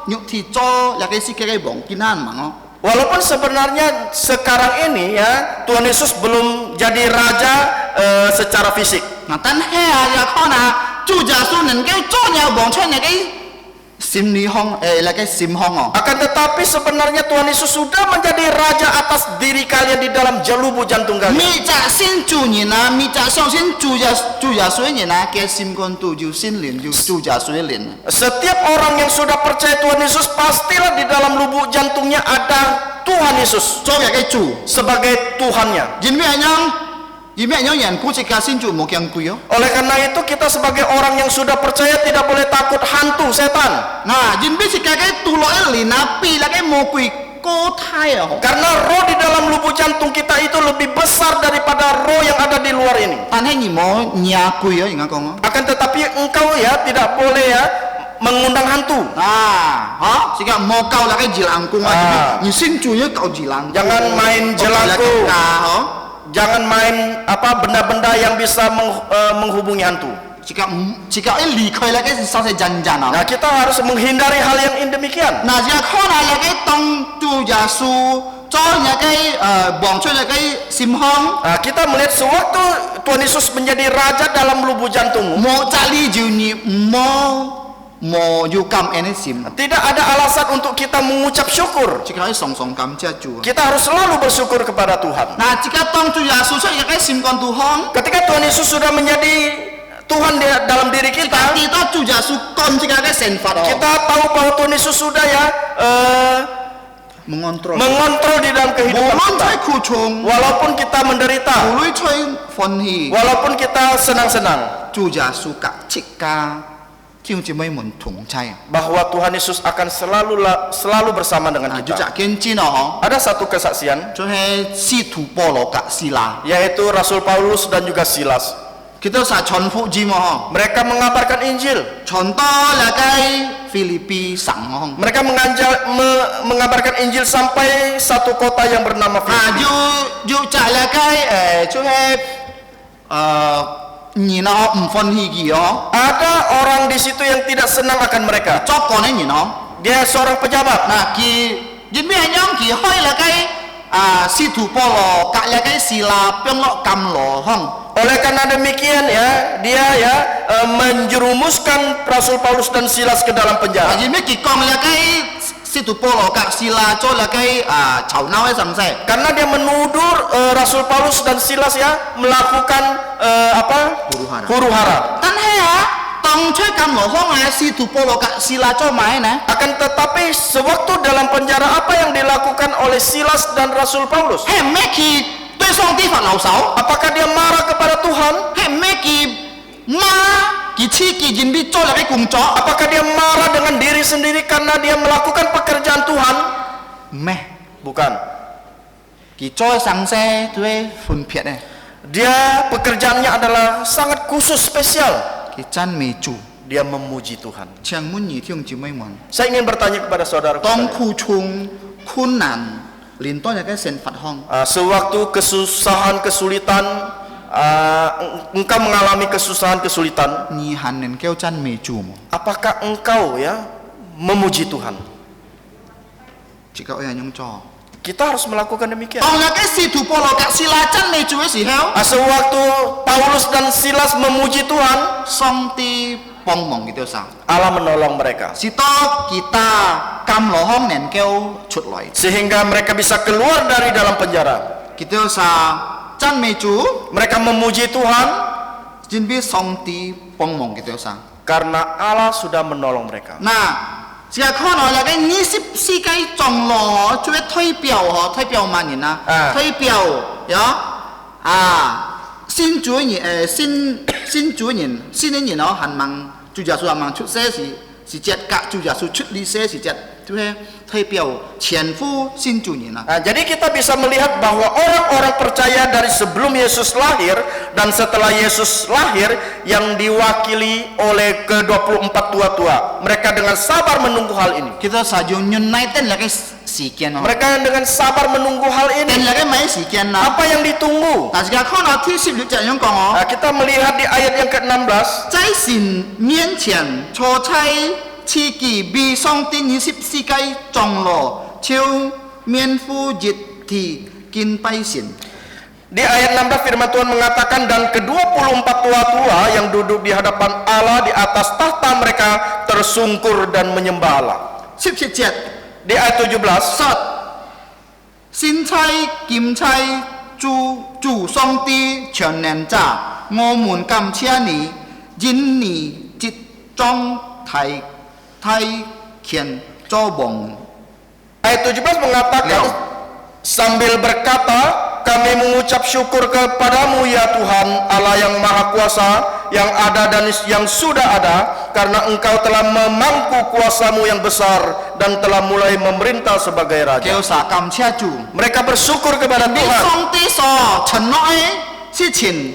肉體做那個世界嘅王見下唔哦。 Walaupun sebenarnya sekarang ini ya Tuhan Yesus belum jadi raja secara fisik. 嗱，但係啊，可能主耶穌能夠做了王出那個心理行那個心行哦。 Akan tetapi sebenarnya Tuhan Yesus sudah menjadi raja atas diri kalian di dalam lubuk jantung kalian. 未則先主人啊，未則相信主耶穌嘅人啊，嘅心肝度就心靈就主耶穌嘅靈。 Setiap orang yang sudah percaya Tuhan Yesus pastilah di dalam lubuk jantungnya ada Tuhan Yesus 做一個主， sebagai Tuhannya. 因為人估計家先主冇驚鬼哦。 Oleh karena itu kita sebagai orang yang sudah percaya tidak boleh takut hantu setan. 嗱，因為是家嘅獨落一年啊，比那個魔鬼高太啊。 Karena roh di dalam lubuk jantung kita itu lebih besar daripada roh yang ada di luar ini. 但係你冇惹鬼哦，人家講哦。 Akan tetapi engkau ya tidak boleh ya mengundang hantu. 嚇，是個冇搞那個二郎宮啊，你先主要搞二郎。 Jangan main jelangkung. 嚇。 Jangan main benda-benda yang bisa menghubungi hantu. Jika ini lihat lagi selesai janjian. Nah, kita harus menghindari hal yang demikian. Nah, jika kau lagi tong tu Yesus, coba lagi bangsa lagi simhong. Nah, kita melihat sewaktu Tuhan Yesus menjadi raja dalam lubuk jantungmu. Mau cari juni, mau yukam ini sim. Tidak ada alasan untuk kita mengucap syukur. Jika ini song-song kam jaju. Kita harus selalu bersyukur kepada Tuhan. Nah, jika tong tu Yesus lagi simkan Tuhan. Ketika Tuhan Yesus sudah menjadi Tuhan di dalam diri kita, kita tu Yesus kon jika lagi senfat. Kita tahu bahwa Tuhan Yesus sudah ya mengontrol di dalam kehidupan kita. Walaupun kita menderita, walaupun kita senang-senang, bahwa Tuhan Yesus akan selalu bersama dengan kita. Ada satu kesaksian, yaitu Rasul Paulus dan juga Silas. Mereka mengabarkan Injil. Mereka mengabarkan Injil sampai satu kota yang bernama Filipi. Ada orang di situ yang tidak senang akan mereka. Dia seorang pejabat. Oleh karena demikian ya, dia ya menjerumuskan Rasul Paulus dan Silas ke dalam penjara. Karena dia menuduh Rasul Paulus dan Silas ya melakukan huru-hara. Akan tetapi sewaktu dalam penjara apa yang dilakukan oleh Silas dan Rasul Paulus? Apakah dia marah kepada Tuhan? Apakah dia marah dengan diri sendiri karena dia melakukan pekerjaan Tuhan? Bukan. Dia pekerjaannya adalah sangat khusus, spesial. Dia memuji Tuhan. Saya ingin bertanya kepada saudara. Sewaktu kesusahan, kesulitan, engkau mengalami kesusahan, kesulitan, apakah engkau ya memuji Tuhan? Kita harus melakukan demikian. Sewaktu Paulus dan Silas memuji Tuhan, Allah menolong mereka sehingga mereka bisa keluar dari dalam penjara. kita sa chan mei chu Mereka memuji Tuhan jin bi song ti pong mong kita sa karena Allah sudah menolong mereka. na 这个看到那个24个钟咯，就会退表哦，退表嘛人啊，退表呀啊，新主人新主人新的人哦，还忙主耶稣还忙出世是节格，主耶稣出离世是节，对不对？退表前夫新主人啊。 Nah, jadi kita bisa melihat bahwa orang-orang percaya dari sebelum Yesus lahir dan setelah Yesus lahir yang diwakili oleh ke-24 tua-tua. Mereka dengan sabar menunggu hal ini. Kita saja united lagi sekian oh. Mereka dengan sabar menunggu hal Dan ini. lagi mai sekian nah. Apa yang ditunggu? Nah, jika kau nanti sih lu jangan kau oh. Nah, kita melihat di ayat yang ke-16. 在神面前初差赐己为上帝24个钟咯，就免付日体敬拜神。 Di ayat 16 firman Tuhan mengatakan dan ke-24 tua-tua yang duduk di hadapan Allah di atas tahta mereka tersungkur dan menyembah Allah. 17節 Di ayat 17. 實先差兼差主上帝全能者，我們感謝你，因你即將太乾作王。 Ayat 17 mengatakan Leo. sambil berkata kami mengucap syukur kepadamu ya Tuhan Allah yang Maha Kuasa yang ada dan yang sudah ada karena engkau telah memangku kuasamu yang besar dan telah mulai memerintah sebagai raja. 叫啥感謝主？ Mereka bersyukur kepada 你 Tuhan 上帝所承諾的事情，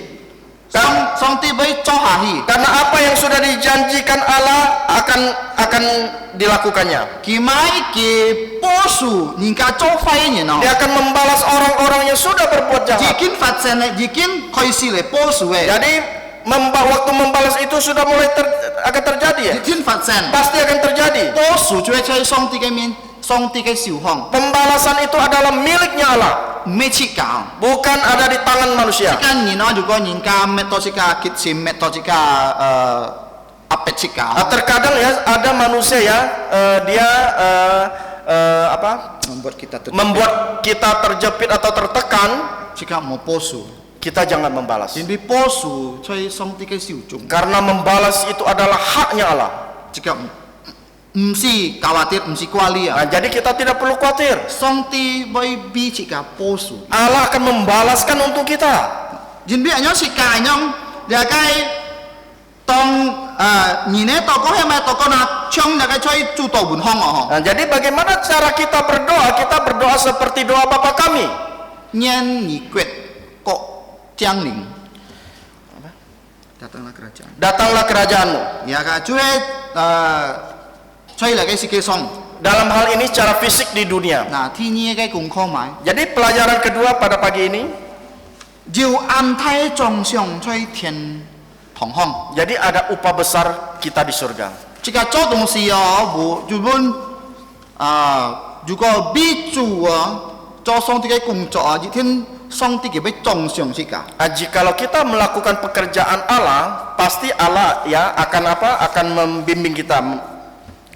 上帝會做下去。 karena apa yang sudah dijanjikan Allah akan dilakukannya. 佢買嘅波數，人家做壞人哦， Dia akan membalas orang-orang yang sudah berbuat 已 jahat. 經發生咧，已經開始嚟波數嘅， Jadi waktu membalas itu sudah mulai akan terjadi ya. 已經發生。 Pasti akan terjadi. 波數就係在上帝嘅面，上帝嘅手控， Pembalasan itu adalah miliknya Allah, 唔係設教。 bukan ada di tangan manusia. 間人啊，如果人家咩多設教，結錢咩多設教，阿伯設教， Terkadang ya ada manusia ya dia membuat kita membuat kita terjepit atau tertekan, 設教冇波數， kita jangan membalas. 因為波數在上帝嘅手中， Karena membalas itu adalah haknya Allah. 設教唔是教話啲，唔是掛你啊。 Nah, jadi kita tidak perlu khawatir. 上帝會俾設教波數， Allah akan membalaskan untuk kita. 因為樣設教樣，你係當你呢禱告係咪禱告那唱那個在主導文康哦， Nah, jadi bagaimana cara kita berdoa? Kita berdoa seperti doa Bapa kami. 念你決國降臨，datanglah kerajaan。 Datanglah kerajaanmu. Ya kan, cuy, cuy lagi sikit song. Dalam hal ini secara fisik di dunia. Nah, ini cái cũng không mãi. Jadi pelajaran kedua pada pagi ini, Diệu an thái trong xiong cuy thiên thong hong. jadi ada upah besar kita di surga. Jika cho đông si bu, jubun, juga bicu cho song tiga cùng cho, jadi thiên song tiga被trong xiong sih kah? Jikalau kita melakukan pekerjaan Allah, pasti Allah ya akan apa? Akan membimbing kita.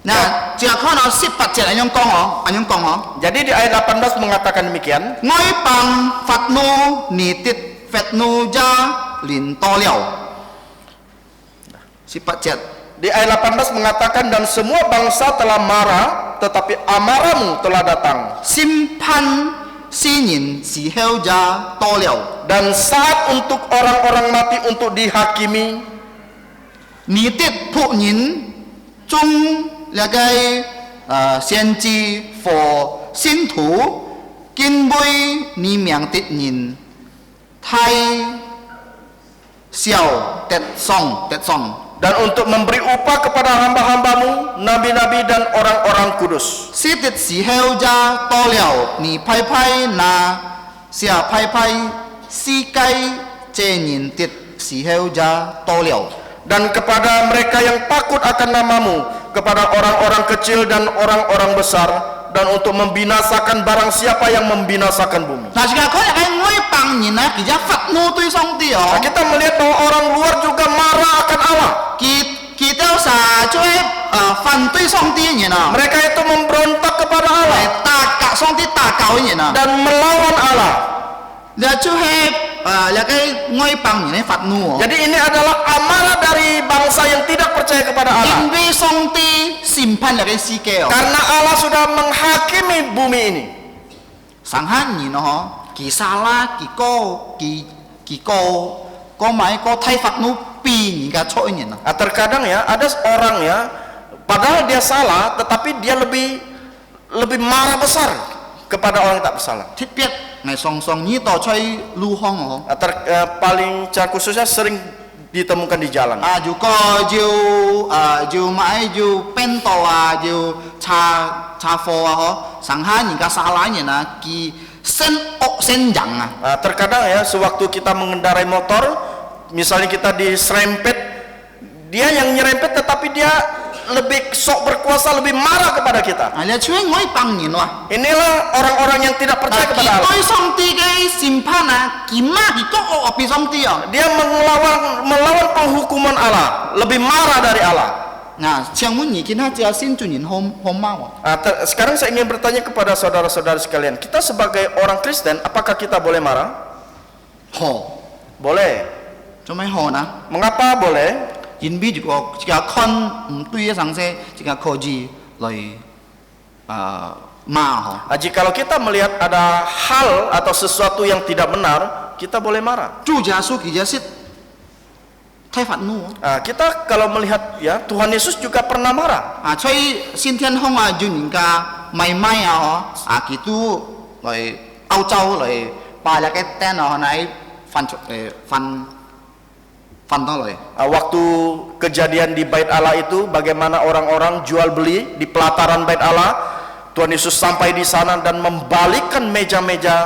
Nah, jika kau nak sifat jalan yang kong Jadi di ayat 18 mengatakan demikian. ngôi bằng phật nu nị tít phật nu ja lin to liao. Sifat jat. Di ayat 18 mengatakan dan semua bangsa telah marah, tetapi amarahmu telah datang. Simpan sinin si heo ja to liao. Dan saat untuk orang-orang mati untuk dihakimi, Nị tít phụ nhìn chung là cái先知 for 信徒敬畏你名的人太小得上。 dan untuk memberi upah kepada hamba-hambamu, nabi-nabi dan orang-orang kudus. Sitit si heo ja to liao, ni pai pai na sia pai pai si kai che nhìn tit si heo ja to liao. Dan kepada mereka yang takut akan namamu, kepada orang-orang kecil dan orang-orang besar, dan untuk membinasakan barang siapa yang membinasakan bumi. Nah, jika kau yang ngoi pang nhìn na kita phật nu tui song ti Nah, kita melihat bahwa orang luar juga marah akan Allah. kita sa cuy fan tui song ti nhìn na. Mereka itu memberontak kepada Allah Ta kak song ti ta kau nhìn na. dan melawan Allah. Dia cuhe lakai ngoi pang ni fat nu. Jadi ini adalah amarah dari bangsa yang tidak percaya kepada Allah. Inbi song ti simpan lakai sike. Karena Allah sudah menghakimi bumi ini. Sanghan ni no, ki salah, ki ko mai ko thai fat nu pi ni ka choi ni no. Terkadang ya ada orang ya, padahal dia salah, tetapi dia lebih marah besar kepada orang yang tak bersalah. Thit piet ngai song ni to choi lu hong ho. Paling cara khususnya sering ditemukan di jalan. Ju ko ju mai ju pen to ju cha fo ho. Sanghan ni ka salah ni na ki sen ok sen jang Terkadang ya sewaktu kita mengendarai motor, misalnya kita diserempet, dia yang nyerempet tetapi dia lebih sok berkuasa, lebih marah kepada kita. Dia cuy ngoi pang ni no. Inilah orang-orang yang tidak percaya kepada Allah. Kita song ti ke simpan kima ki ko opi song ti ya. Dia melawan penghukuman Allah, lebih marah dari Allah. Nah, siang mun ni kita jia sin junin hom mau. Sekarang saya ingin bertanya kepada saudara-saudara sekalian, kita sebagai orang Kristen, apakah kita boleh marah? Ho. Boleh. Cuma ho na. Mengapa boleh? Inbi juga jika kon tui sang se jika koji lai ma ho. Jikalau kita melihat ada hal atau sesuatu yang tidak benar, kita boleh marah. Ju jia su ki jia sit thai fat nu. Kita kalau melihat ya Tuhan Yesus juga pernah marah. Coi sin tian hong jun ka mai ho. Kitu lai au chau lai pa la cái ten ho nai fan Waktu kejadian di Bait Allah itu, bagaimana orang-orang jual beli di pelataran Bait Allah, Tuhan Yesus sampai di sana dan membalikkan meja-meja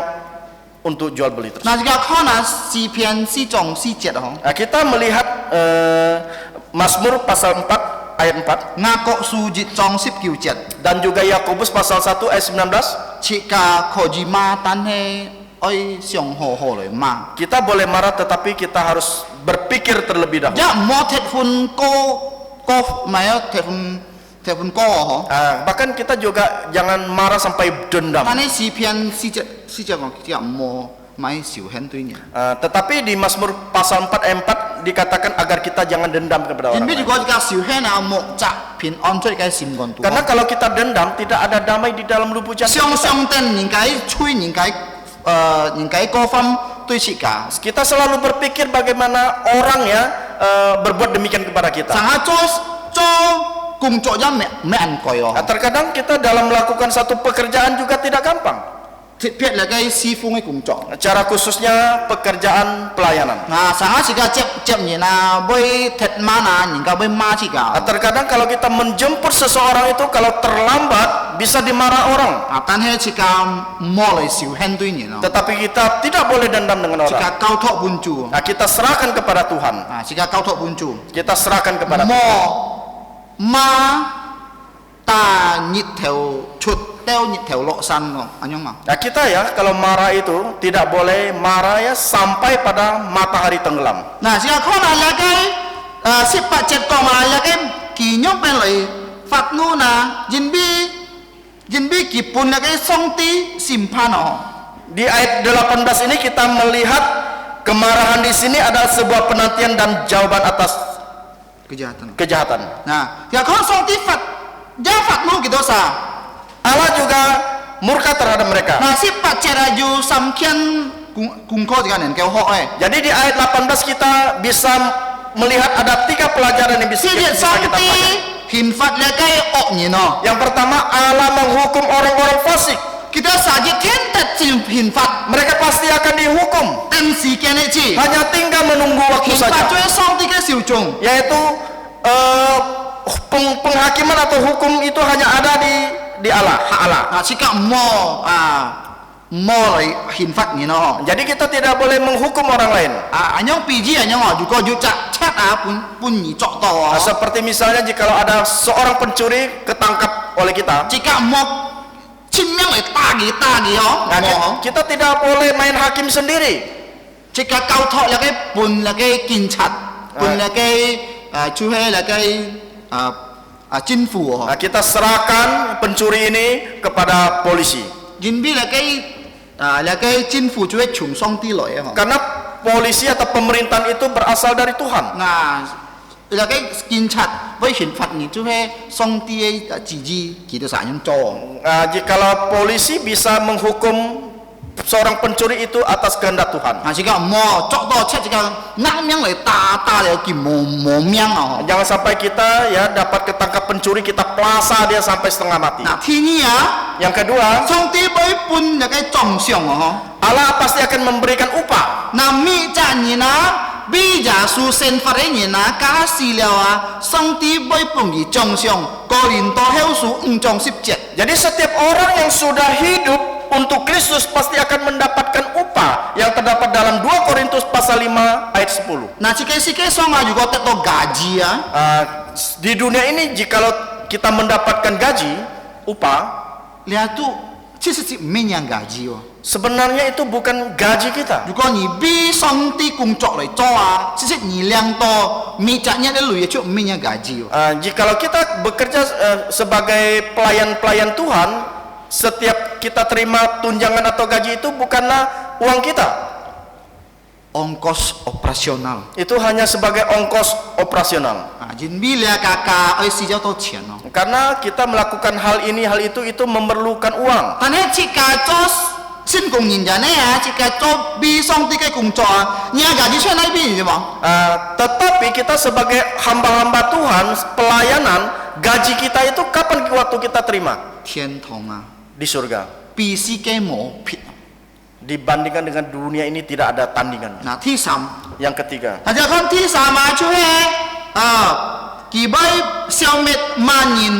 untuk jual beli tersebut. Nah, jika kona si pian si jong si jet hong. Kita melihat Mazmur pasal 4 ayat 4 ngako sujit jong sip kiu jet dan juga Yakobus pasal 1 ayat 19. Jika kojima tanhe oi siong ho ho le ma. Kita boleh marah tetapi kita harus berpikir terlebih dahulu. Ya mo telefon ko mayo telefon ko ho. Bahkan kita juga jangan marah sampai dendam. Tane si pian si jet ya mo mai siu hen tuinya. Tetapi di Mazmur pasal 4 ayat 4 dikatakan agar kita jangan dendam kepada orang lain. Inbi juga jika siu hen mo cak pin on coi kai sim gon tu. Karena kalau kita dendam tidak ada damai di dalam lubuk jantung Siong kita. siong ten ningkai cui ningkai ko fam tui chika. Kita selalu berpikir bagaimana orang ya berbuat demikian kepada kita. Sangat kung cok jam me an koyo. Terkadang kita dalam melakukan satu pekerjaan juga tidak gampang. Piat lagai si fungai kung cok. Cara khususnya pekerjaan pelayanan. Nah, sangat jika cep ni na boy tet mana ni ka boy ma jika. Terkadang kalau kita menjemput seseorang itu kalau terlambat bisa dimarah orang. Tan he jika molai siu hen tui ni no. Tetapi kita tidak boleh dendam dengan orang. Jika kau tok buncu. Kita serahkan kepada Tuhan. Nah, jika kau tok buncu. Kita serahkan kepada Mo Tuhan. ma ta nyit theo chut teo nyit theo lo san no. Anyong ma. Kita ya kalau marah itu tidak boleh marah ya sampai pada matahari tenggelam. Nah, jika kau nak lagai sipat cet kau ma lagai kinyong pen lai fat nu na jinbi kipun lagai song ti simpan no. Di ayat 18 ini kita melihat kemarahan di sini adalah sebuah penantian dan jawaban atas kejahatan. Nah, ya kau song ti fat jafat nu gitu sa. Allah juga murka terhadap mereka. Nah, sipat ceraju samkian kungko juga nen kau ho Jadi di ayat 18 kita bisa melihat ada 3 pelajaran yang bisa kita pelajari. Hinfat lagai ok ni no. Yang pertama, Allah menghukum orang-orang fasik. Kita saja kentat hinfat. Mereka pasti akan dihukum. Tensi kene ci. Hanya tinggal menunggu waktu Hinfat saja. cuy song tiga siucung. Yaitu penghakiman atau hukum itu hanya ada di Allah, hak Allah. Nah, jika mo hinfat ni no. Jadi kita tidak boleh menghukum orang lain. Anyong piji anyong juga juca chat pun ni cok to. Seperti misalnya jikalau ada seorang pencuri ketangkap oleh kita. Jika mo cimeng tagi Kita tidak boleh main hakim sendiri. Jika kau tok lagi pun lagi kincat, pun lagi cuhe lagi jinfu. Kita serahkan pencuri ini kepada polisi. Jinbi lagi cái chính phủ chú ấy chúng song ti lỗi hả Karena polisi atau pemerintahan itu berasal dari Tuhan. là cái kinh chặt với hình phạt này chú ấy song ti ấy chỉ gì chỉ được sản nhân cho Jikalau polisi bisa menghukum seorang pencuri itu atas kehendak Tuhan. chỉ có mò chọn đó chết chỉ có ngang miếng lại ta lại kìm mò miếng à Jangan sampai kita ya dapat ketangkap pencuri, kita plasa dia sampai setengah mati. thì như Yang kedua, song ti với pun là cái trọng xiong hả Allah pasti akan memberikan upah. mi cha nhỉ na bây giờ su sen phát ấy nhỉ na cá xì leo song ti với pun gì trọng xiong có liên to heo su trọng sip chết Jadi setiap orang yang sudah hidup untuk Kristus pasti akan mendapatkan upah yang terdapat dalam 2 Korintus pasal 5 ayat 10. Nah, jika song juga tetap gaji ya. Di dunia ini jikalau kita mendapatkan gaji, upah, Lihat tuh, sih yang gaji yo. sebenarnya itu bukan gaji kita. Juga ni bi song ti kung cok lai coa, sih ni liang to mi caknya dulu ya cuk mi yang gaji yo. Jikalau kita bekerja sebagai pelayan-pelayan Tuhan, setiap kita terima tunjangan atau gaji itu bukanlah uang kita. Ongkos operasional. Itu hanya sebagai ongkos operasional. Jin bila kakak oi si jauh to cian no. Karena kita melakukan hal ini, hal itu memerlukan uang. Tane jika cos sin kung yin jane ya, jika cok bi song ti kai kung coa, nya gaji cuy naik bi ni bang. Tetapi kita sebagai hamba-hamba Tuhan, pelayanan, gaji kita itu kapan waktu kita terima? Tian tong Di surga. bi si kai mo pit. Dibandingkan dengan dunia ini tidak ada tandingan. Nah, ti sam. Yang ketiga, 大家看第三嘛，就系几百消灭万人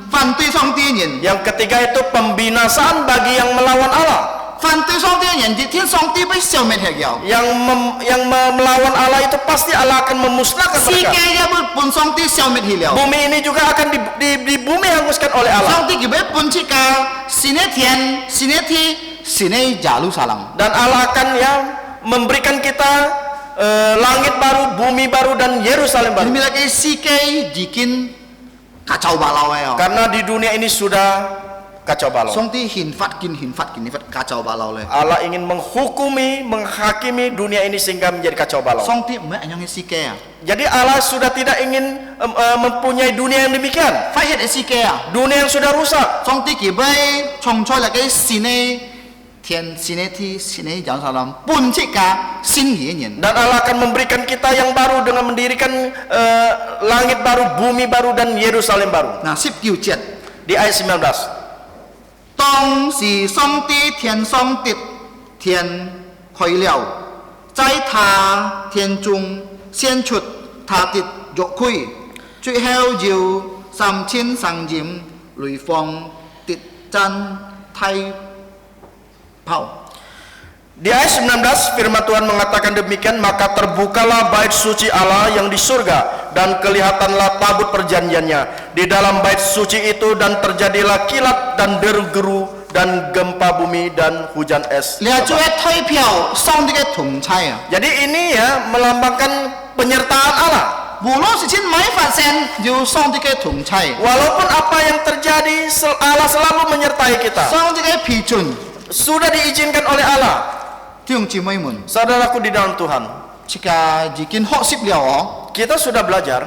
反对上帝人， yang ketiga itu pembinasaan bagi yang melawan Allah. 反对上帝人，一天上帝被消灭掉了。 Yang melawan Allah itu pasti Allah akan memusnahkan 世界 mereka. 也被本上帝消灭去了。 Bumi ini juga akan di bumi hanguskan oleh Allah. 上帝佢被本去个新的天、新的地、新的耶路撒冷。 Dan Allah akan ya memberikan kita langit baru, bumi baru dan Yerusalem 你 baru. 咪嚟嘅世界已經kacau balau ya. Karena di dunia ini sudah kacau balau. 上帝刑罰kacau balau le. Allah ingin menghukumi, menghakimi dunia ini sehingga menjadi kacau balau. 上帝唔係anyong嘅世界啊， Jadi Allah sudah tidak ingin mempunyai dunia yang demikian. 發現嘅世界啊。 Dunia yang sudah rusak. 上帝佢俾創造嚟嘅新嘅天、新嘅地、新嘅耶路撒冷，搬出個新嘅人。 Dan Allah akan memberikan kita yang baru dengan mendirikan langit baru, bumi baru dan Yerusalem baru. 嗱，19節， Di ayat 19. 當時上帝天上的天開了，在他天中顯出他的約櫃，最後就3300人雷放的真太炮。 Di ayat 19 firman Tuhan mengatakan demikian, maka terbukalah bait suci Allah yang di surga dan kelihatanlah tabut perjanjiannya di dalam bait suci itu, dan terjadilah kilat dan deru-geru dan gempa bumi dan hujan es. 你係做一推票，上帝嘅同差啊！ Jadi ini ya melambangkan penyertaan Allah. 無論事情沒發生，就上帝嘅同差。 Walaupun apa yang terjadi, Allah selalu menyertai kita. 上帝嘅批准， Sudah diizinkan oleh Allah. 弟兄姊妹們， Saudaraku di dalam Tuhan, 這個已經學習了哦， kita sudah belajar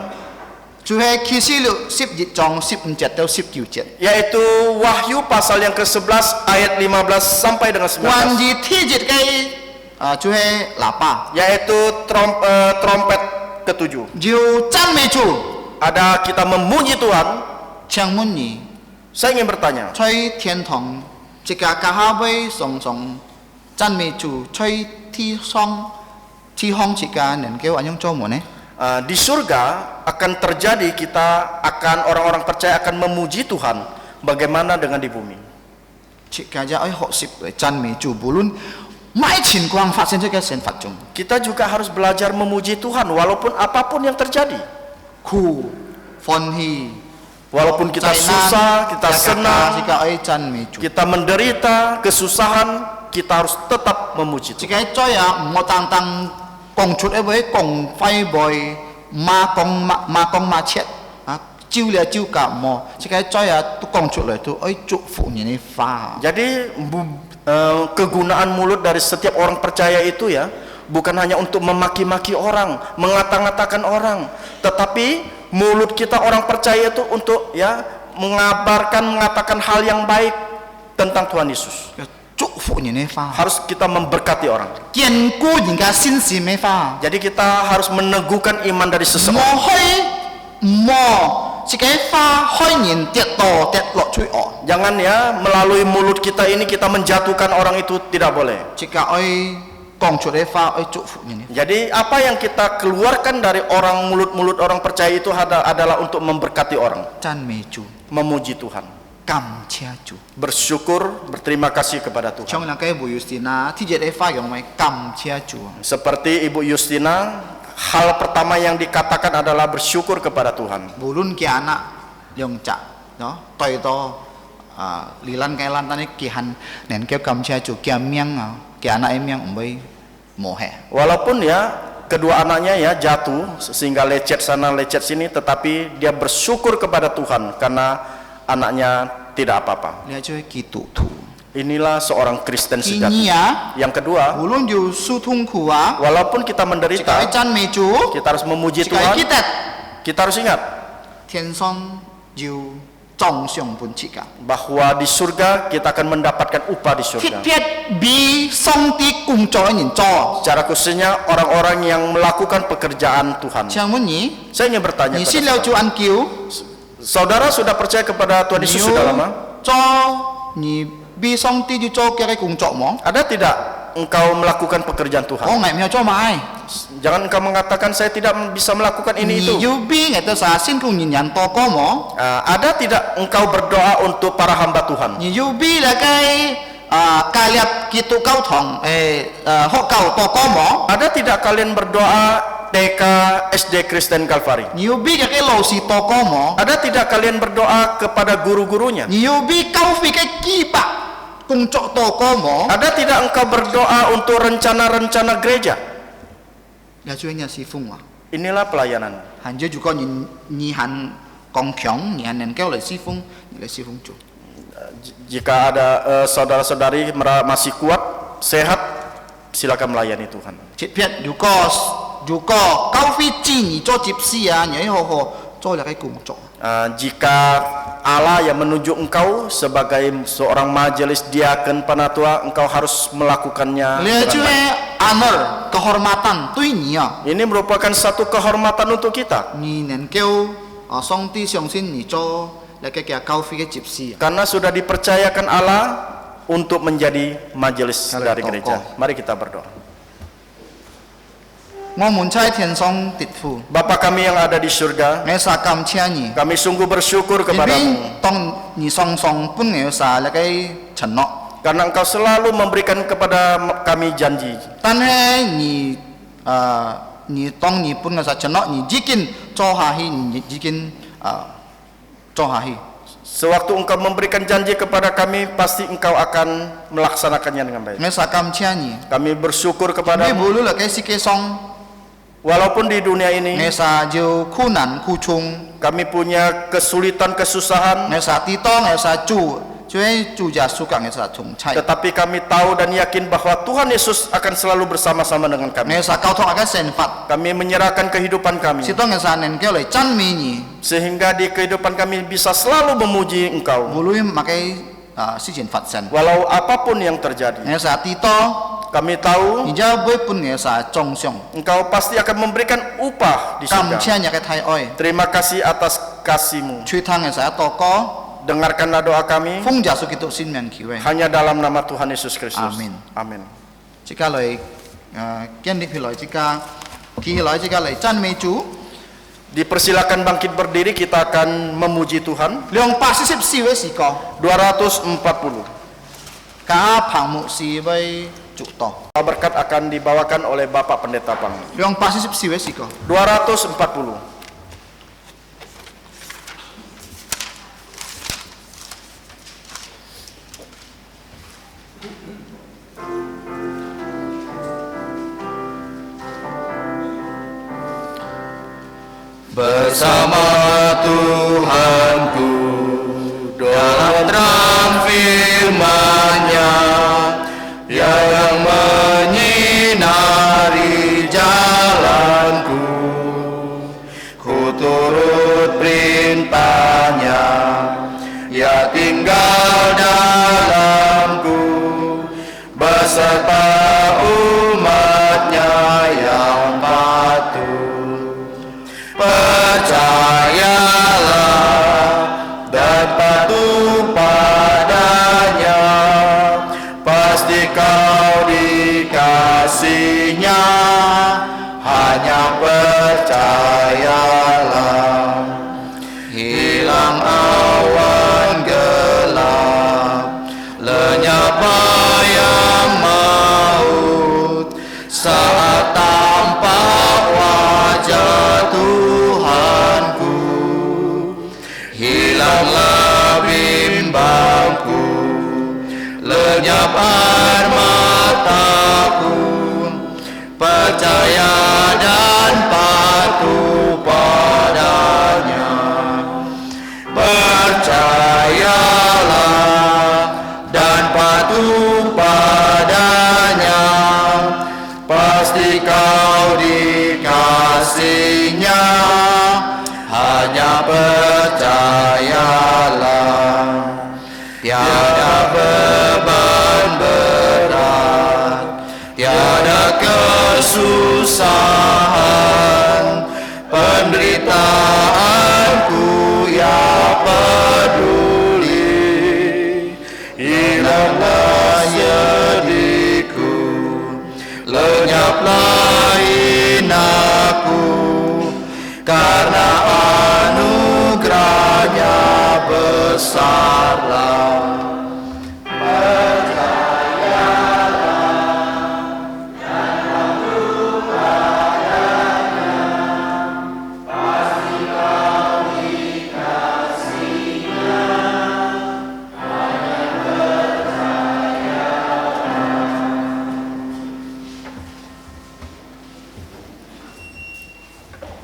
就係啟示錄11章15節到19節。 yaitu Wahyu pasal yang ke-11 ayat 15 sampai dengan 還 19, 是天節嘅就係喇叭， yaitu trompet ke-7. 就讚美主， Ada kita memuji Tuhan. 請問你 Saya ingin bertanya, 在天堂這個教會上上讚美主，在地上這個能夠安樣做麼呢？ di surga akan terjadi, kita akan, orang-orang percaya akan memuji Tuhan. Bagaimana dengan di bumi? 這個就愛學習嚟讚美主，無論咩情況發生喺個生活中， Kita juga harus belajar memuji Tuhan walaupun apapun yang terjadi. 苦、歡喜。 Walaupun kita susah, kita senang, jika ai chan mi chu kita menderita, kesusahan, kita harus tetap memuji Tuhan. jika choi ya mo tang tang kong chut ai với kong phai boy ma kong ma chet chiu le chiu cả mo jika choi ya tu kong chut le tu ai chu phụ ni ni fa Jadi kegunaan mulut dari setiap orang percaya itu ya bukan hanya untuk memaki-maki orang, mengata-ngatakan orang, tetapi mulut kita orang percaya itu untuk ya mengabarkan, mengatakan hal yang baik tentang Tuhan Yesus. 祝福人的话， Harus kita memberkati orang. 堅固人家信心的話， Jadi kita harus meneguhkan iman dari 莫 seseorang. 去莫這個話開人跌倒跌落去哦， Jangan ya melalui mulut kita ini kita menjatuhkan orang itu, tidak boleh. 這個愛講出的話愛祝福人的。 Jadi apa yang kita keluarkan dari orang mulut-mulut orang percaya itu adalah untuk memberkati orang, 讚美主， memuji Tuhan, 感謝主。 bersyukur, berterima kasih kepada Tuhan. 像那個會有時呐，聽這個話用為感謝主。 Seperti Ibu Justina, hal pertama yang dikatakan adalah bersyukur kepada Tuhan. 無論嘅anak用責，喏，對到離蘭嘅蘭，但係嘅恨，能夠感謝主嘅命啊，嘅anak嘅命唔會磨害。 Walaupun ya kedua anaknya ya jatuh sehingga lecet sana lecet sini, tetapi dia bersyukur kepada Tuhan karena anaknya tidak apa-apa. 你係做基督徒， Inilah seorang Kristen 今 sejati. 年啊， Yang kedua, 無論有受痛苦啊， walaupun kita 這個愛 menderita, 讚美主， kita harus memuji 這個愛記 Tuhan. 得 Kita harus ingat 天上有獎賞本切噶。 bahwa di surga kita akan mendapatkan upah di 特 surga. 別比上帝工作嘅人做。 Secara khususnya orang-orang yang melakukan pekerjaan Tuhan. 請問你， Saya ingin bertanya 你 kepada 信了主 saudara. 恩救？ Saudara sudah percaya kepada Tuhan 你 Yesus 有 sudah lama? 做你比上帝去做嘅工作麼？ Ada tidak engkau melakukan pekerjaan 我 Tuhan? 係唔要做埋。 Jangan engkau mengatakan saya tidak bisa melakukan 你 ini itu. 要比嘅都係先工人人多過麼？ Ada tidak engkau berdoa untuk para hamba Tuhan? 你要比那個加入基督教堂學教多過麼？ Ada tidak kalian berdoa TK SD Kristen Kalvari? 你要比嘅老師多過麼？ Ada tidak kalian berdoa kepada guru-gurunya? 你要比教會嘅基百工作多過麼？ Ada tidak engkau berdoa untuk rencana-rencana gereja? 你做咩侍奉啊？ Inilah pelayanan. 行咗如果你行剛強，你還能夠嚟侍奉，你嚟侍奉主。 Jika ada saudara-saudari masih kuat, sehat, silakan melayani Tuhan. 特別如果教會知你做接事啊，你要好好做那個工作。 Jika Allah yang menunjuk engkau sebagai seorang majelis diaken penatua, engkau harus melakukannya 你 dengan 做 baik. honor kehormatan 對你啊， Ini merupakan satu kehormatan untuk kita 你能夠上帝相信你做那個嘅教會嘅接事啊。 karena sudah dipercayakan Allah untuk menjadi majelis Kalau dari tokoh. gereja. Mari kita berdoa. 我們在天上的父， Bapa kami yang ada di surga, 我實感謝你， kami sungguh bersyukur 因為 kepadamu 當你上本我實那個承諾， karena engkau selalu memberikan kepada kami janji. 但係你當你本我實承諾，你已經做下去，你已經做下去。 Sewaktu engkau memberikan janji kepada kami, pasti engkau akan melaksanakannya dengan baik. 我實感謝你， Kami bersyukur 你 kepadamu, 無論那個世界上， walaupun di dunia 我 ini 實有困難苦衷， kami punya kesulitan, kesusahan, 我實抵擋，我實住，所以住家屬我實從差。 tetapi kami tahu dan yakin bahwa Tuhan Yesus akan selalu bersama-sama dengan 我 kami. 實交託我嘅神法， Kami menyerahkan kehidupan 是 kami, 當我實能夠嚟讚美你， sehingga di kehidupan kami bisa selalu memuji Engkau. 無論乜嘅事情發生， Walau apapun yang terjadi, 我實抵擋， kami tahu 然之後每本我實忠誠， Engkau pasti akan memberikan upah di 感 surga. 謝你嘅太愛， Terima kasih atas kasih-Mu. 吹聽我實禱告， Dengarkanlah doa kami 奉耶穌基督聖名祈禱。 hanya dalam nama Tuhan Yesus Kristus. Amin. Amin. 即刻嚟建立起來，即刻企起來，即刻嚟讚美主。 Dipersilakan bangkit berdiri, kita akan memuji Tuhan. 244位時歌， 240. 加彭牧師為主導。 Berkat akan dibawakan oleh Bapak Pendeta Pang. 244位時歌。 240. Bersama Tuhanku dalam terang firman-Nya, beserta umatnya yang patuh. Percayalah dan patuh padanya, pasti kau dikasihnya, hanya percayalah. Hilang awan gelap, lenyap bayang maut, saat tampak wajah Tuhanku. Hilanglah bimbangku, lenyap air mataku, percaya dan patuh padanya. Percayalah dan patuh padanya, pasti kau dikasihnya, hanya percayalah. Tiada beban berat, tiada kesusahan, penderitaanku ya peduli. Hilanglah sedihku, lenyaplah hinaku, karena anugerahnya besarlah.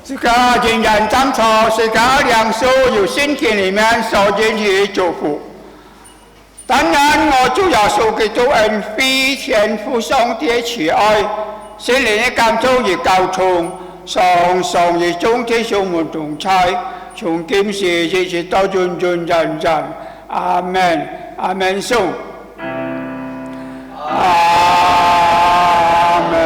这个仍然站错，是个两所有圣经里面所允许祝福。当然，我主要说给主恩非天父上帝的慈爱，圣灵的感召与交通，常常与众弟兄们同在，从今时一直到永永远远。阿门，阿门，颂。阿门。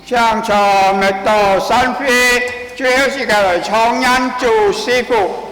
向朝灭道三飞，最后是个来长安做师傅。